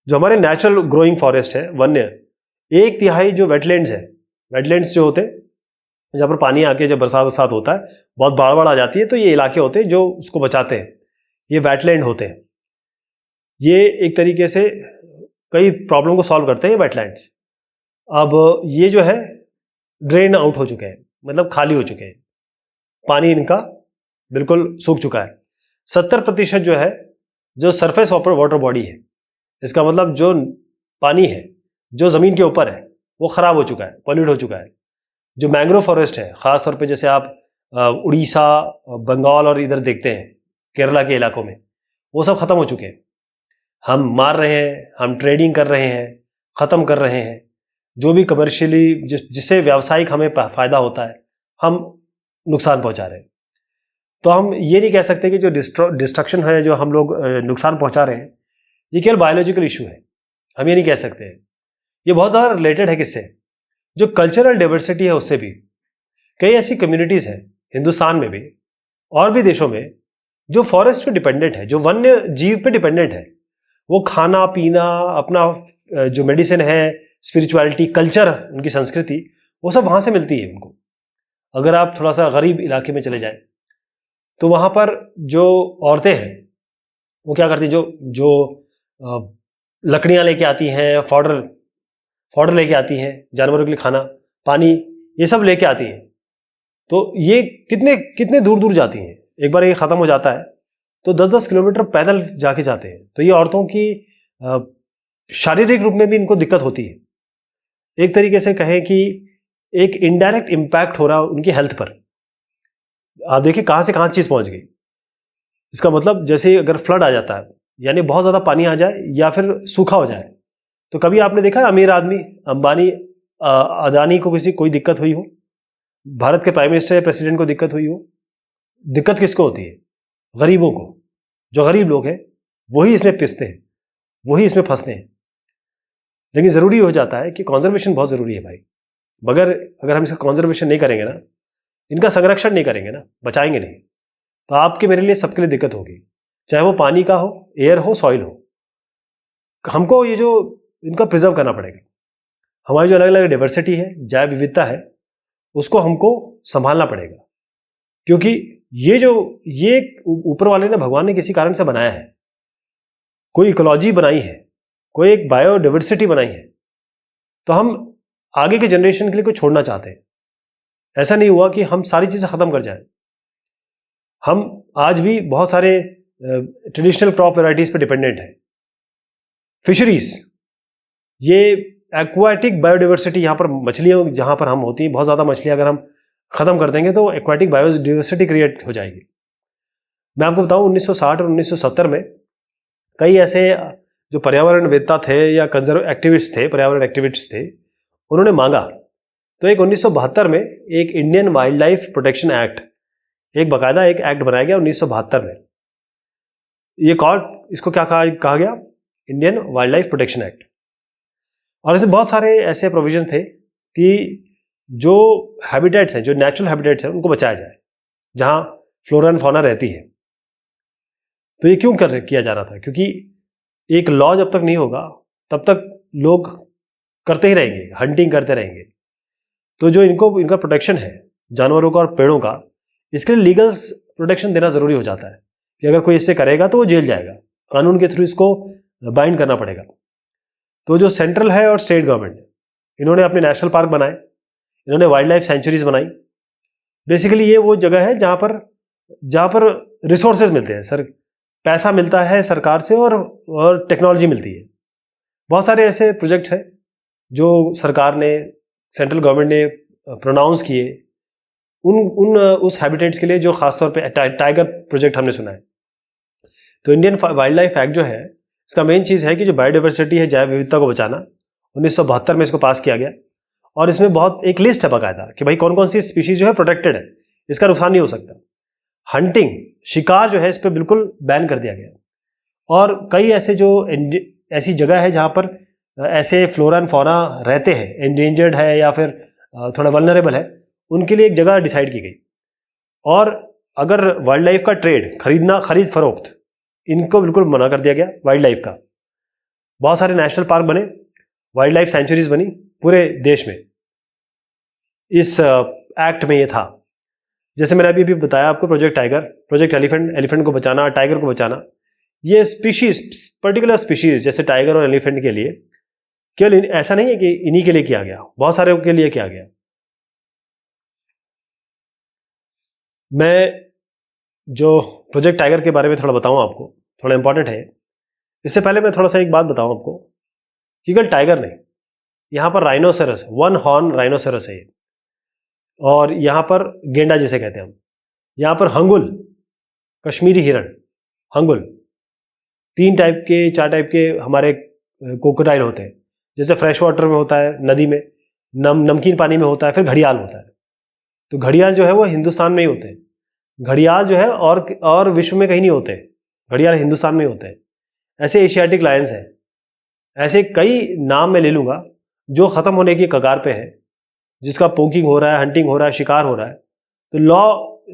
जो हमारे नेचुरल ग्रोइंग फॉरेस्ट है, वन्य, 1/3 जो वेटलैंड्स है, वेटलैंड्स जो होते हैं जहाँ पर पानी आके जब बरसात होता है, बहुत बाढ़ आ जाती है, तो ये इलाके होते हैं जो उसको बचाते हैं, ये वेटलैंड होते हैं। ये एक तरीके से कई प्रॉब्लम को सॉल्व करते हैं वेटलैंड्स। अब ये जो है ड्रेन आउट हो चुके हैं, मतलब खाली हो चुके हैं, पानी इनका बिल्कुल सूख चुका है। 70% जो है, जो सरफेस वाटर बॉडी है, इसका मतलब जो पानी है जो ज़मीन के ऊपर है, वो ख़राब हो चुका है, पॉल्यूट हो चुका है। जो मैंग्रोव फॉरेस्ट है, ख़ासतौर पे जैसे आप उड़ीसा, बंगाल और इधर देखते हैं, केरला के इलाकों में, वो सब ख़त्म हो चुके हैं। हम मार रहे हैं, हम ट्रेडिंग कर रहे हैं, ख़त्म कर रहे हैं। जो भी कमर्शियली, जिससे व्यावसायिक हमें फ़ायदा होता है, हम नुकसान पहुंचा रहे हैं। तो हम ये नहीं कह सकते कि जो डिस्ट्रक्शन है, जो हम लोग नुकसान पहुंचा रहे हैं, ये केवल बायोलॉजिकल इशू है। हम ये नहीं कह सकते। ये बहुत ज़्यादा रिलेटेड है किससे? जो कल्चरल डाइवर्सिटी है उससे भी। कई ऐसी कम्युनिटीज़ हैं हिंदुस्तान में भी और भी देशों में, जो फॉरेस्ट पे डिपेंडेंट है, जो वन्य जीव पे डिपेंडेंट है। वो खाना पीना, अपना जो मेडिसिन है, स्पिरिचुअलिटी, कल्चर, उनकी संस्कृति, वो सब वहाँ से मिलती है उनको। अगर आप थोड़ा सा गरीब इलाके में चले जाएं, तो वहाँ पर जो औरतें हैं, वो क्या करती, जो लकड़ियाँ लेके आती हैं, फॉडर लेके आती हैं, जानवरों के लिए खाना, पानी, ये सब लेके आती हैं। तो ये कितने कितने दूर दूर जाती हैं। एक बार ये ख़त्म हो जाता है तो 10-10 किलोमीटर पैदल जाके जाते हैं। तो ये औरतों की शारीरिक रूप में भी इनको दिक्कत होती है। एक तरीके से कहें कि एक इनडायरेक्ट इम्पैक्ट हो रहा है उनकी हेल्थ पर। आप देखिए कहाँ से कहाँ चीज़ पहुँच गई। इसका मतलब जैसे अगर फ्लड आ जाता है, यानी बहुत ज़्यादा पानी आ जाए या फिर सूखा हो जाए, तो कभी आपने देखा है अमीर आदमी अंबानी अदानी को कोई दिक्कत हुई हो, भारत के प्राइम मिनिस्टर या प्रेसिडेंट को दिक्कत हुई हो? दिक्कत किसको होती है? गरीबों को। जो गरीब लोग हैं वही इसमें पिसते हैं, वही इसमें फंसते हैं। लेकिन ज़रूरी हो जाता है कि कॉन्जर्वेशन बहुत ज़रूरी है भाई। मगर अगर हम इसका कॉन्जर्वेशन नहीं करेंगे ना, इनका संरक्षण नहीं करेंगे ना, बचाएंगे नहीं, तो आपके मेरे लिए सबके लिए दिक्कत होगी। चाहे वो पानी का हो, एयर हो, सॉइल हो। हमको ये जो इनका प्रिजर्व करना पड़ेगा। हमारी जो अलग अलग डाइवर्सिटी है, जैव विविधता है, उसको हमको संभालना पड़ेगा। क्योंकि ये ऊपर वाले ने, भगवान ने किसी कारण से बनाया है, कोई इकोलॉजी बनाई है, कोई एक बायोडाइवर्सिटी बनाई है, तो हम आगे के जनरेशन के लिए कुछ छोड़ना चाहते हैं। ऐसा नहीं हुआ कि हम सारी चीज़ें ख़त्म कर जाएं। हम आज भी बहुत सारे ट्रेडिशनल क्रॉप वैरायटीज़ पे डिपेंडेंट हैं। फिशरीज, ये एक्वाटिक बायोडाइवर्सिटी, यहाँ पर मछलियाँ जहाँ पर हम होती हैं, बहुत ज़्यादा मछलियाँ अगर हम ख़त्म कर देंगे तो एक्वाटिक बायोडाइवर्सिटी क्रिएट हो जाएगी। मैं आपको बताऊँ 1960 और 1970 में कई ऐसे जो पर्यावरणवेत्ता थे या कंजर्व एक्टिविस्ट थे, पर्यावरण एक्टिविस्ट थे, उन्होंने मांगा। तो एक 1972 में एक Indian wild life protection act, एक बाकायदा एक एक्ट बनाया गया 1972 में। ये इसको क्या कहा गया? Indian wild life protection act. और इसमें बहुत सारे ऐसे प्रोविजन थे कि जो हैबिटेट्स हैं, जो नेचुरल हैबिटेट्स हैं, उनको बचाया जाए, जहाँ फ्लोरा एंड फौना रहती है। तो ये क्यों किया जा रहा था? क्योंकि एक लॉ जब तक नहीं होगा तब तक लोग करते ही रहेंगे, हंटिंग करते रहेंगे। तो जो इनका प्रोटेक्शन है जानवरों का और पेड़ों का, इसके लिए लीगल प्रोटेक्शन देना ज़रूरी हो जाता है कि अगर कोई इससे करेगा तो वो जेल जाएगा, कानून के थ्रू इसको बाइंड करना पड़ेगा। तो जो सेंट्रल है और स्टेट गवर्नमेंट, इन्होंने अपने नेशनल पार्क बनाए, इन्होंने वाइल्ड लाइफ सेंचुरीज बनाई। बेसिकली ये वो जगह है जहाँ पर रिसोर्सेज मिलते हैं, पैसा मिलता है सरकार से और टेक्नोलॉजी मिलती है। बहुत सारे ऐसे प्रोजेक्ट्स हैं जो सरकार ने, सेंट्रल गवर्नमेंट ने प्रोनाउंस किए उस हैबिटेट्स के लिए, जो खासतौर पे टाइगर प्रोजेक्ट हमने सुना है। तो इंडियन वाइल्ड लाइफ एक्ट जो है, इसका मेन चीज़ है कि जो बायोडाइवर्सिटी है, जैव विविधता को बचाना, 1972 में इसको पास किया गया। और इसमें बहुत एक लिस्ट है बाकायदा कि भाई कौन कौन सी स्पीशीज जो है प्रोटेक्टेड है, इसका नुकसान नहीं हो सकता। हंटिंग, शिकार जो है, इस पर बिल्कुल बैन कर दिया गया। और कई ऐसी जगह है जहाँ पर ऐसे फ्लोरा एंड फौना रहते हैं, एंडेंजर्ड है या फिर थोड़ा वल्नरेबल है, उनके लिए एक जगह डिसाइड की गई। और अगर वाइल्ड लाइफ का ट्रेड, खरीद फरोख्त, इनको बिल्कुल मना कर दिया गया वाइल्ड लाइफ का। बहुत सारे नेशनल पार्क बने, वाइल्ड लाइफ सेंचुरीज बनी पूरे देश में। इस एक्ट में ये था, जैसे मैंने अभी बताया आपको, प्रोजेक्ट टाइगर, प्रोजेक्ट एलिफेंट को बचाना, टाइगर को बचाना। ये स्पीशीज, पर्टिकुलर स्पीशीज जैसे टाइगर और एलिफेंट के लिए केवल ऐसा नहीं है कि इन्हीं के लिए किया गया, बहुत सारे के लिए किया गया। मैं जो प्रोजेक्ट टाइगर के बारे में थोड़ा बताऊं आपको, थोड़ा इंपॉर्टेंट है। इससे पहले मैं थोड़ा सा एक बात बताऊं आपको कि कल टाइगर नहीं, यहाँ पर राइनोसेरस, वन हॉर्न राइनोसेरस है, और यहाँ पर गेंडा जिसे कहते हैं हम, यहाँ पर हंगुल, कश्मीरी हिरण, हंगुल, 4 टाइप के हमारे क्रोकोडाइल होते हैं। जैसे फ्रेश वाटर में होता है, नदी में, नमकीन पानी में होता है, फिर घड़ियाल होता है। तो घड़ियाल जो है वो हिंदुस्तान में ही होते हैं। घड़ियाल जो है और विश्व में कहीं नहीं होते, घड़ियाल हिंदुस्तान में ही होते हैं। ऐसे एशियाटिक लायंस हैं, ऐसे कई नाम मैं ले लूँगा जो ख़त्म होने की कगार पे है, जिसका पोकिंग हो रहा है, हंटिंग हो रहा है, शिकार हो रहा है। तो लॉ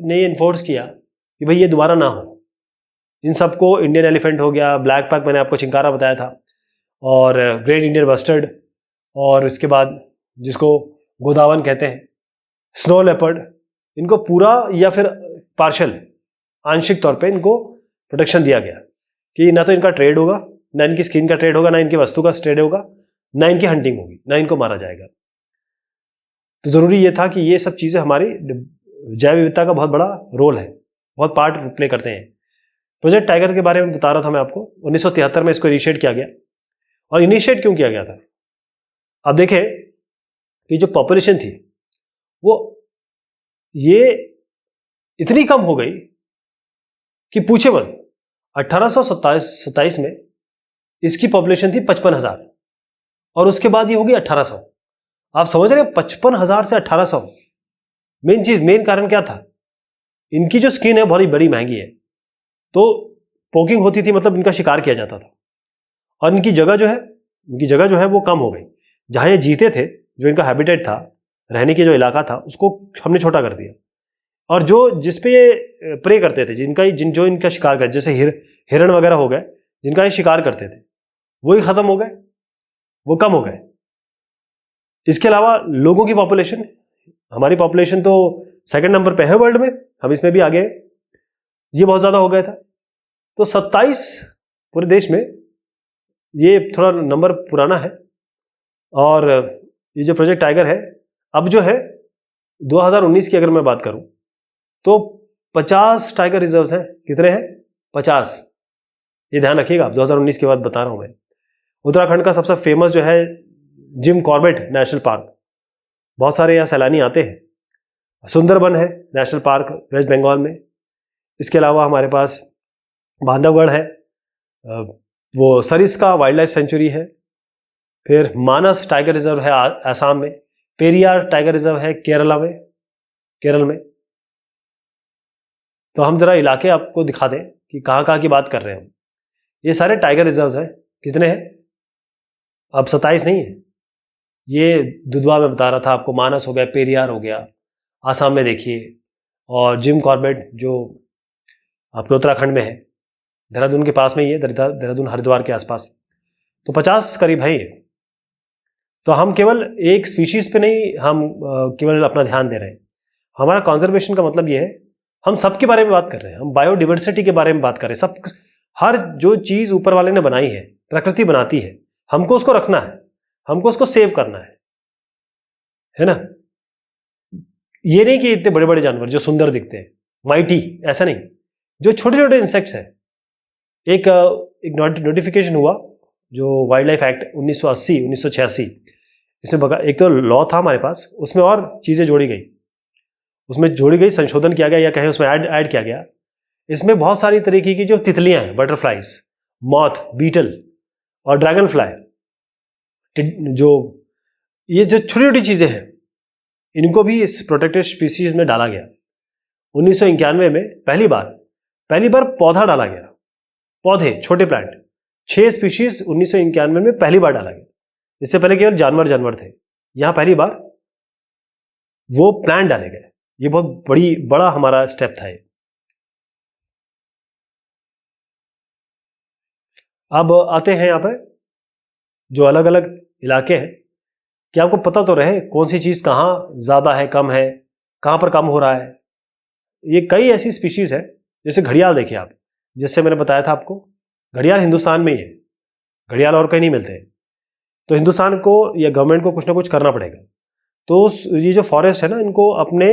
ने इन्फोर्स किया कि भाई ये दोबारा ना हो। इन सबको, इंडियन एलिफेंट हो गया, ब्लैक पैक मैंने आपको चिंकारा बताया था, और ग्रेट इंडियन बस्टर्ड, और इसके बाद जिसको गोदावन कहते हैं, स्नो लेपर्ड, इनको पूरा या फिर पार्शल, आंशिक तौर पे इनको प्रोटेक्शन दिया गया कि ना तो इनका ट्रेड होगा, ना इनकी स्किन का ट्रेड होगा, ना इनकी वस्तु का ट्रेड होगा, ना इनकी हंटिंग होगी, ना इनको मारा जाएगा। तो ज़रूरी ये था कि ये सब चीज़ें हमारी जैव विविधता का बहुत बड़ा रोल है, बहुत पार्ट प्ले करते हैं। प्रोजेक्ट टाइगर के बारे में बता रहा था मैं आपको। 1973 में इसको इनिशिएट किया गया। और इनिशिएट क्यों किया गया था? अब देखें कि जो पॉपुलेशन थी वो ये इतनी कम हो गई कि पूछे मत। 1827 में इसकी पॉपुलेशन थी 55,000 और उसके बाद ये होगी 1800। आप समझ रहे हैं, 55,000 से 1800। मेन चीज, मेन कारण क्या था? इनकी जो स्किन है बड़ी बड़ी महंगी है, तो पोकिंग होती थी, मतलब इनका शिकार किया जाता था। और इनकी जगह जो है वो कम हो गई। जहां ये जीते थे, जो इनका हैबिटेट था, रहने की जो इलाका था, उसको हमने छोटा कर दिया। और जो जिसपे ये प्रे करते थे, जो इनका शिकार करते, जैसे हिरण वगैरह हो गए, जिनका ये शिकार करते थे, वही खत्म हो गए, वो कम हो गए। इसके अलावा लोगों की पॉपुलेशन, हमारी पॉपुलेशन तो सेकंड नंबर पे है वर्ल्ड में, हम इसमें भी आगे हैं, ये बहुत ज्यादा हो गया था। तो 27 पूरे देश में, ये थोड़ा नंबर पुराना है। और ये जो प्रोजेक्ट टाइगर है, अब जो है 2019 की अगर मैं बात करूं तो 50 टाइगर रिजर्व्स हैं। कितने हैं? 50। ये ध्यान रखिएगा, आप 2019 के बाद बता रहा हूं मैं। उत्तराखंड का सबसे फेमस जो है जिम कॉर्बेट नेशनल पार्क, बहुत सारे यहाँ सैलानी आते हैं। सुंदरबन है नेशनल पार्क वेस्ट बंगाल में। इसके अलावा हमारे पास बांधवगढ़ है, वो सरिस्का वाइल्ड लाइफ सेंचुरी है। फिर मानस टाइगर रिजर्व है आसाम में। पेरियार टाइगर रिजर्व है केरल में। तो हम जरा इलाके आपको दिखा दें कि कहाँ कहाँ की बात कर रहे हैं हम। ये सारे टाइगर रिजर्व्स हैं। कितने हैं? अब 27 नहीं है। ये दुधवा में बता रहा था आपको, मानस हो गया, पेरियार हो गया आसाम में देखिए, और जिम कॉर्बेट जो आपके उत्तराखंड में है, देहरादून के पास में ही है, देहरादून हरिद्वार के आसपास। तो 50 करीब है ये। तो हम केवल एक स्पीशीज पे नहीं, हम केवल अपना ध्यान दे रहे हैं। हमारा कंजर्वेशन का मतलब ये है, हम सबके बारे में बात कर रहे हैं, हम बायोडिवर्सिटी के बारे में बात कर रहे हैं। सब, हर जो चीज ऊपर वाले ने बनाई है, प्रकृति बनाती है, हमको उसको रखना है, हमको उसको सेव करना है ना। ये नहीं कि इतने बड़े बड़े जानवर जो सुंदर दिखते हैं, माइटी, ऐसा नहीं। जो छोटे छोटे इंसेक्ट्स हैं, एक नोटिफिकेशन हुआ जो वाइल्ड लाइफ एक्ट 1986, इसमें एक तो लॉ था हमारे पास, उसमें और चीजें जोड़ी गई, संशोधन किया गया, या कहें उसमें ऐड किया गया। इसमें बहुत सारी तरीके की जो तितलियां हैं, बटरफ्लाइज, मॉथ, बीटल और ड्रैगन फ्लाई, जो ये जो छोटी छोटी चीजें हैं, इनको भी इस प्रोटेक्टेड स्पीसीज में डाला गया। 1991 में पहली बार पौधा डाला गया, पौधे, छोटे प्लांट, 6 स्पीशीज 1991 में पहली बार डाला गया। इससे पहले केवल जानवर थे, यहां पहली बार वो प्लांट डाले गए। ये बहुत बड़ा हमारा स्टेप था ये। अब आते हैं यहाँ पर जो अलग अलग इलाके हैं, क्या आपको पता तो रहे कौन सी चीज कहाँ ज्यादा है, कम है, कहाँ पर कम हो रहा है। ये कई ऐसी स्पीशीज है, जैसे घड़ियाल देखिए आप, जैसे मैंने बताया था आपको, घड़ियाल हिंदुस्तान में ही है, घड़ियाल और कहीं नहीं मिलते हैं। तो हिंदुस्तान को या गवर्नमेंट को कुछ ना कुछ करना पड़ेगा। तो ये जो फॉरेस्ट है ना, इनको अपने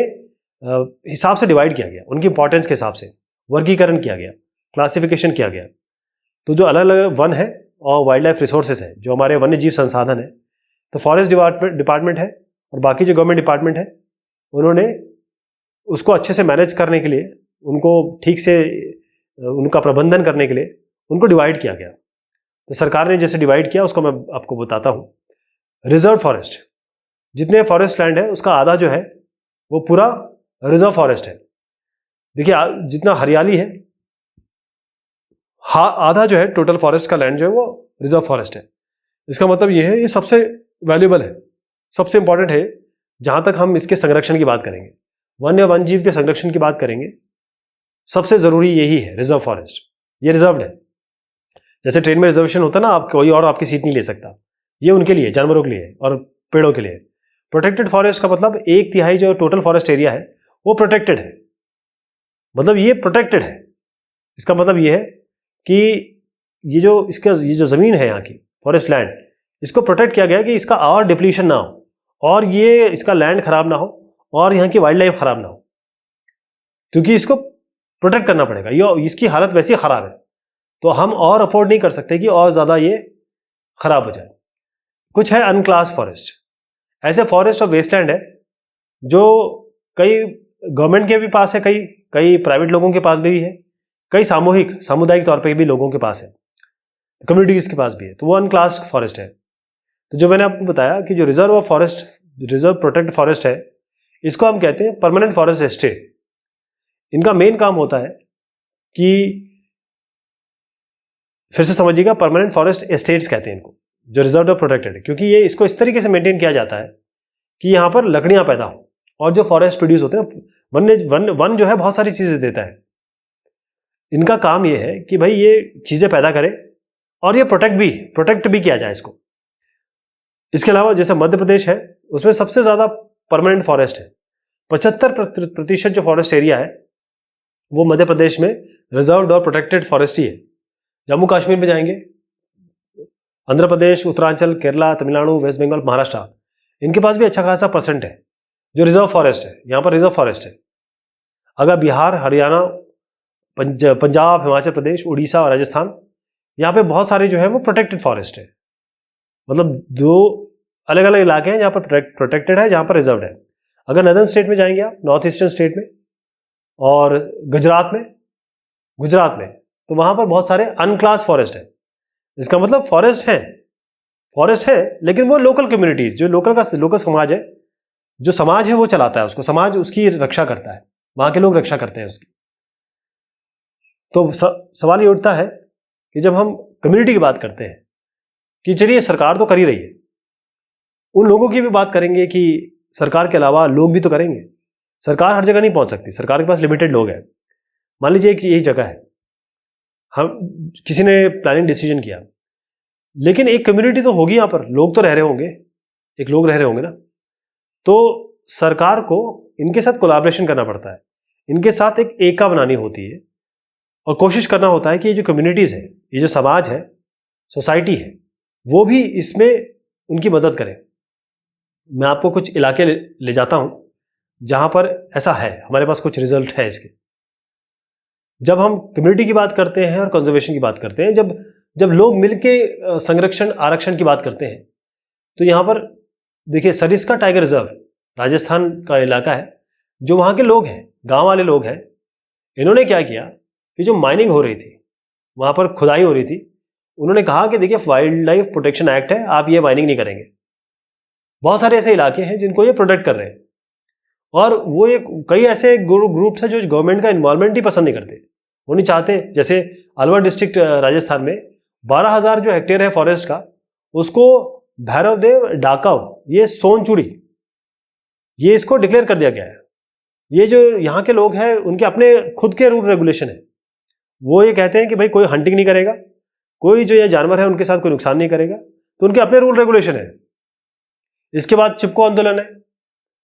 हिसाब से डिवाइड किया गया, उनकी इंपॉर्टेंस के हिसाब से वर्गीकरण किया गया, क्लासिफिकेशन किया गया। तो जो अलग अलग वन है और वाइल्ड लाइफ रिसोर्सेज है, जो हमारे वन्य जीव संसाधन है, तो फॉरेस्ट डिपार्टमेंट है और बाकी जो गवर्नमेंट डिपार्टमेंट है, उन्होंने उसको अच्छे से मैनेज करने के लिए, उनको ठीक से उनका प्रबंधन करने के लिए उनको डिवाइड किया गया। तो सरकार ने जैसे डिवाइड किया उसको मैं आपको बताता हूँ। रिजर्व फॉरेस्ट, जितने फॉरेस्ट लैंड है उसका आधा जो है वो पूरा रिजर्व फॉरेस्ट है। देखिए जितना हरियाली है, आधा जो है टोटल फॉरेस्ट का लैंड जो है वो रिजर्व फॉरेस्ट है। इसका मतलब ये है, ये सबसे वैल्यूएबल है, सबसे इंपॉर्टेंट है। जहां तक हम इसके संरक्षण की बात करेंगे, वन जीव के संरक्षण की बात करेंगे, सबसे जरूरी यही है, रिजर्व फॉरेस्ट। ये रिजर्व्ड है। जैसे ट्रेन में रिजर्वेशन होता है ना, आप कोई और आपकी सीट नहीं ले सकता, ये उनके लिए, जानवरों के लिए और पेड़ों के लिए। प्रोटेक्टेड फॉरेस्ट का मतलब 1/3 जो टोटल फॉरेस्ट एरिया है वो प्रोटेक्टेड है, मतलब ये प्रोटेक्टेड है। इसका मतलब ये है कि ये जो जमीन है यहाँ की फॉरेस्ट लैंड, इसको प्रोटेक्ट किया गया कि इसका और डिप्लीशन ना हो, और ये इसका लैंड खराब ना हो, और यहाँ की वाइल्ड लाइफ खराब ना हो। क्योंकि इसको प्रोटेक्ट करना पड़ेगा, ये इसकी हालत वैसी खराब है, तो हम और अफोर्ड नहीं कर सकते कि और ज़्यादा ये खराब हो जाए। कुछ है अनक्लास फॉरेस्ट, ऐसे फॉरेस्ट और वेस्टलैंड है जो कई गवर्नमेंट के भी पास है, कई प्राइवेट लोगों के पास भी है, कई सामुदायिक तौर पे भी लोगों के पास है, कम्युनिटीज के पास भी है, तो वो अनक्लास फॉरेस्ट है। तो जो मैंने आपको बताया कि जो रिजर्व प्रोटेक्ट फॉरेस्ट है, इसको हम कहते हैं परमानेंट फॉरेस्ट एस्टेट। इनका मेन काम होता है कि, फिर से समझिएगा, परमानेंट फॉरेस्ट एस्टेट्स कहते हैं इनको, जो रिजर्व और प्रोटेक्टेड है, क्योंकि ये इसको इस तरीके से मेंटेन किया जाता है कि यहाँ पर लकड़ियां पैदा हो, और जो फॉरेस्ट प्रोड्यूस होते हैं, वन जो है बहुत सारी चीजें देता है। इनका काम ये है कि भाई ये चीजें पैदा करे और ये प्रोटेक्ट भी किया जाए इसको। इसके अलावा जैसे मध्य प्रदेश है, उसमें सबसे ज्यादा परमानेंट फॉरेस्ट है, 75% जो फॉरेस्ट एरिया है वो मध्य प्रदेश में रिजर्व्ड और प्रोटेक्टेड फॉरेस्ट ही है। जम्मू कश्मीर में जाएंगे, आंध्र प्रदेश, उत्तरांचल, केरला, तमिलनाडु, वेस्ट बंगाल, महाराष्ट्र, इनके पास भी अच्छा खासा परसेंट है जो रिजर्व फॉरेस्ट है, यहाँ पर रिजर्व फॉरेस्ट है। अगर बिहार, हरियाणा, पंजाब, हिमाचल प्रदेश, उड़ीसा और राजस्थान, यहाँ पे बहुत सारे जो है वो प्रोटेक्टेड फॉरेस्ट है। मतलब दो अलग अलग इलाके हैं जहाँ पर प्रोटेक्टेड है, जहाँ पर रिजर्व्ड है। अगर नॉर्दर्न स्टेट में जाएंगे आप, नॉर्थ ईस्टर्न स्टेट में और गुजरात में, तो वहाँ पर बहुत सारे अनक्लास फॉरेस्ट है। इसका मतलब फॉरेस्ट है लेकिन वो लोकल कम्युनिटीज, जो लोकल समाज है, जो समाज है वो चलाता है उसको, समाज उसकी रक्षा करता है, वहाँ के लोग रक्षा करते हैं उसकी। तो सवाल ये उठता है कि जब हम कम्युनिटी की बात करते हैं कि चलिए सरकार तो कर ही रही है, उन लोगों की भी बात करेंगे कि सरकार के अलावा लोग भी तो करेंगे। सरकार हर जगह नहीं पहुंच सकती, सरकार के पास लिमिटेड लोग हैं। मान लीजिए एक यही जगह है, हम किसी ने प्लानिंग डिसीजन किया, लेकिन एक कम्युनिटी तो होगी, यहाँ पर लोग तो रह रहे होंगे, एक लोग रह रहे होंगे ना, तो सरकार को इनके साथ कोलैबोरेशन करना पड़ता है, इनके साथ एक एका बनानी होती है और कोशिश करना होता है कि ये जो कम्युनिटीज है, ये जो समाज है, सोसाइटी है, वो भी इसमें उनकी मदद करे। मैं आपको कुछ इलाके ले जाता हूं जहां पर ऐसा है, हमारे पास कुछ रिजल्ट है इसके। जब हम कम्युनिटी की बात करते हैं और कंजर्वेशन की बात करते हैं, जब लोग मिलके संरक्षण आरक्षण की बात करते हैं, तो यहाँ पर देखिए सरिस्का टाइगर रिजर्व राजस्थान का इलाका है, जो वहाँ के लोग हैं, गांव वाले लोग हैं, इन्होंने क्या किया कि जो माइनिंग हो रही थी, वहाँ पर खुदाई हो रही थी, उन्होंने कहा कि देखिए वाइल्ड लाइफ प्रोटेक्शन एक्ट है, आप ये माइनिंग नहीं करेंगे। बहुत सारे ऐसे इलाके हैं जिनको ये प्रोटेक्ट कर रहे हैं, और वो कई ऐसे ग्रुप्स हैं जो गवर्नमेंट का इन्वॉल्वमेंट ही पसंद नहीं करते, वो नहीं चाहते। जैसे अलवर डिस्ट्रिक्ट राजस्थान में 12,000 जो हेक्टेयर है फॉरेस्ट का, उसको भैरवदेव डाकव, ये सोनचूड़ी, ये इसको डिक्लेयर कर दिया गया है। ये जो यहाँ के लोग हैं उनके अपने खुद के रूल रेगुलेशन है, वो ये कहते हैं कि भाई कोई हंटिंग नहीं करेगा, कोई जो ये जानवर है उनके साथ कोई नुकसान नहीं करेगा, तो उनके अपने रूल रेगुलेशन है। इसके बाद चिपको आंदोलन है।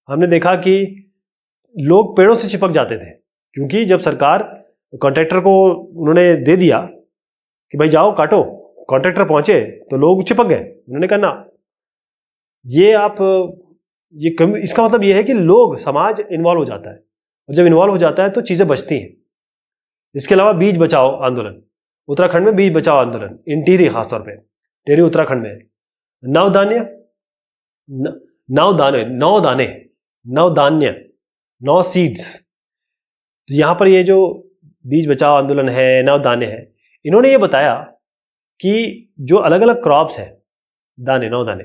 हमने देखा कि लोग पेड़ों से चिपक जाते थे, क्योंकि जब सरकार कॉन्ट्रैक्टर को उन्होंने दे दिया कि भाई जाओ काटो, कॉन्ट्रैक्टर पहुंचे तो लोग चिपक गए। उन्होंने कहा ना, इसका मतलब ये है कि लोग, समाज इन्वॉल्व हो जाता है, और जब इन्वॉल्व हो जाता है तो चीजें बचती हैं। इसके अलावा बीज बचाओ आंदोलन, उत्तराखंड में बीज बचाओ आंदोलन, इन टिहरी खासतौर पे, टिहरी उत्तराखंड में, नवधान्य 9 सीड्स। तो यहाँ पर ये जो बीज बचाओ आंदोलन है, नवधान्य है, इन्होंने ये बताया कि जो अलग अलग क्रॉप्स है, 9 दाने,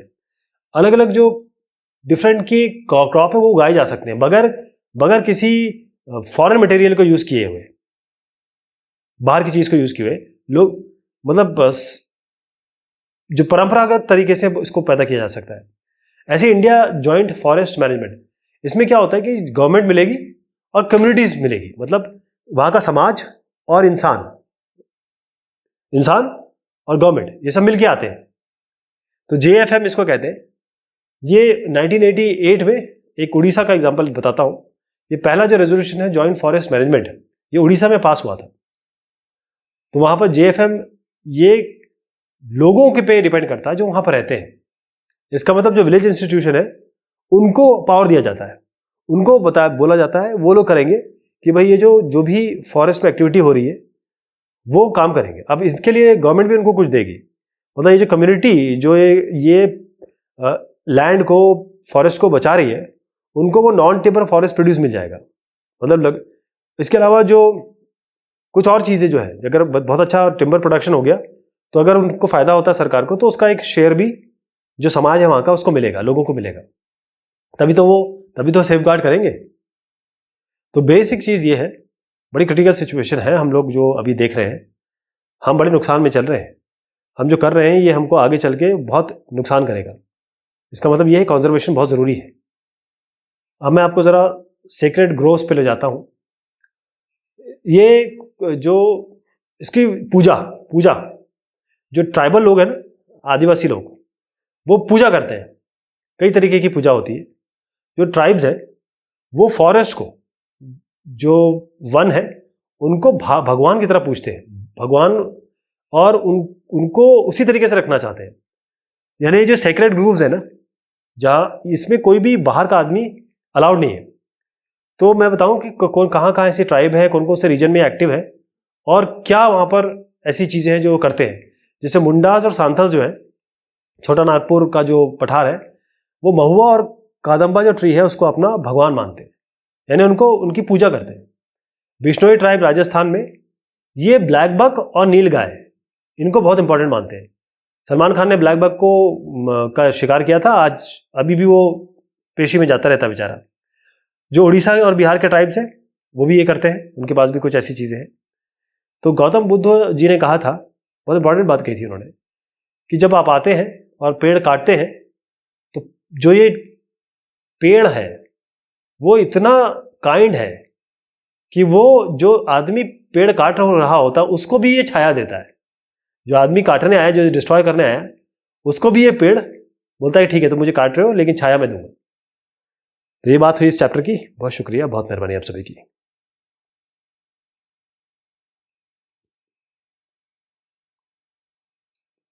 अलग अलग जो डिफरेंट की क्रॉप है वो उगाए जा सकते हैं बगैर किसी फॉरेन मटेरियल को यूज किए हुए, बाहर की चीज को यूज किए हुए। लोग मतलब बस जो परंपरागत तरीके से इसको पैदा किया जा सकता है। ऐसे इंडिया जॉइंट फॉरेस्ट मैनेजमेंट, इसमें क्या होता है कि गवर्नमेंट मिलेगी और कम्युनिटीज मिलेगी, मतलब वहां का समाज और इंसान और गवर्नमेंट, ये सब मिलके आते हैं। तो JFM इसको कहते हैं। ये 1988 में, एक उड़ीसा का एग्जांपल बताता हूं, ये पहला जो रेजोल्यूशन है जॉइंट फॉरेस्ट मैनेजमेंट, ये उड़ीसा में पास हुआ था। तो वहां पर JFM ये लोगों के पे डिपेंड करता है जो वहां पर रहते हैं। इसका मतलब जो विलेज इंस्टीट्यूशन है उनको पावर दिया जाता है, उनको बोला जाता है वो लोग करेंगे कि भाई ये जो भी फॉरेस्ट में एक्टिविटी हो रही है वो काम करेंगे। अब इसके लिए गवर्नमेंट भी उनको कुछ देगी, मतलब ये जो कम्युनिटी जो ये लैंड को, फॉरेस्ट को बचा रही है, उनको वो नॉन टिम्बर फॉरेस्ट प्रोड्यूस मिल जाएगा। मतलब इसके अलावा जो कुछ और चीज़ें जो है, अगर बहुत अच्छा टिम्बर प्रोडक्शन हो गया तो अगर उनको फ़ायदा होता है सरकार को, तो उसका एक शेयर भी जो समाज है वहाँ का उसको मिलेगा, लोगों को मिलेगा। तभी तो सेफ गार्ड करेंगे। तो बेसिक चीज़ ये है, बड़ी क्रिटिकल सिचुएशन है हम लोग जो अभी देख रहे हैं, हम बड़े नुकसान में चल रहे हैं। हम जो कर रहे हैं ये हमको आगे चल के बहुत नुकसान करेगा। इसका मतलब ये है कंजर्वेशन बहुत ज़रूरी है। अब मैं आपको ज़रा सेक्रेड ग्रोव्स पे ले जाता हूँ। ये जो इसकी पूजा जो ट्राइबल लोग हैं ना, आदिवासी लोग, वो पूजा करते हैं। कई तरीके की पूजा होती है। जो ट्राइब्स है वो फॉरेस्ट को, जो वन है, उनको भगवान की तरह पूजते हैं, भगवान, और उनको उसी तरीके से रखना चाहते हैं। यानी जो सेक्रेड ग्रूव्स है ना, जहाँ इसमें कोई भी बाहर का आदमी अलाउड नहीं है। तो मैं बताऊं कि कौन कहाँ ऐसी ट्राइब है, कौन कौन से रीजन में एक्टिव है और क्या वहाँ पर ऐसी चीज़ें हैं जो करते हैं। जैसे मुंडास और सांथल जो है, छोटा नागपुर का जो पठार है, वो महुआ और कादम्बा जो ट्री है उसको अपना भगवान मानते हैं, यानी उनकी पूजा करते हैं। बिश्नोई ट्राइब राजस्थान में ये ब्लैक बक और नील गाय, इनको बहुत इंपॉर्टेंट मानते हैं। सलमान खान ने ब्लैक बक का शिकार किया था, अभी भी वो पेशी में जाता रहता बेचारा। जो उड़ीसा और बिहार के ट्राइब्स हैं वो भी ये करते हैं, उनके पास भी कुछ ऐसी चीज़ें हैं। तो गौतम बुद्ध जी ने कहा था, बहुत इंपॉर्टेंट बात कही थी उन्होंने, कि जब आप आते हैं और पेड़ काटते हैं तो जो ये पेड़ है वो इतना काइंड है कि वो जो आदमी पेड़ काट रहा होता है उसको भी ये छाया देता है। जो आदमी काटने आया, जो डिस्ट्रॉय करने आया, उसको भी ये पेड़ बोलता है ठीक है तुम मुझे काट रहे हो लेकिन छाया मैं दूंगा। तो ये बात हुई इस चैप्टर की। बहुत शुक्रिया, बहुत मेहरबानी आप सभी की।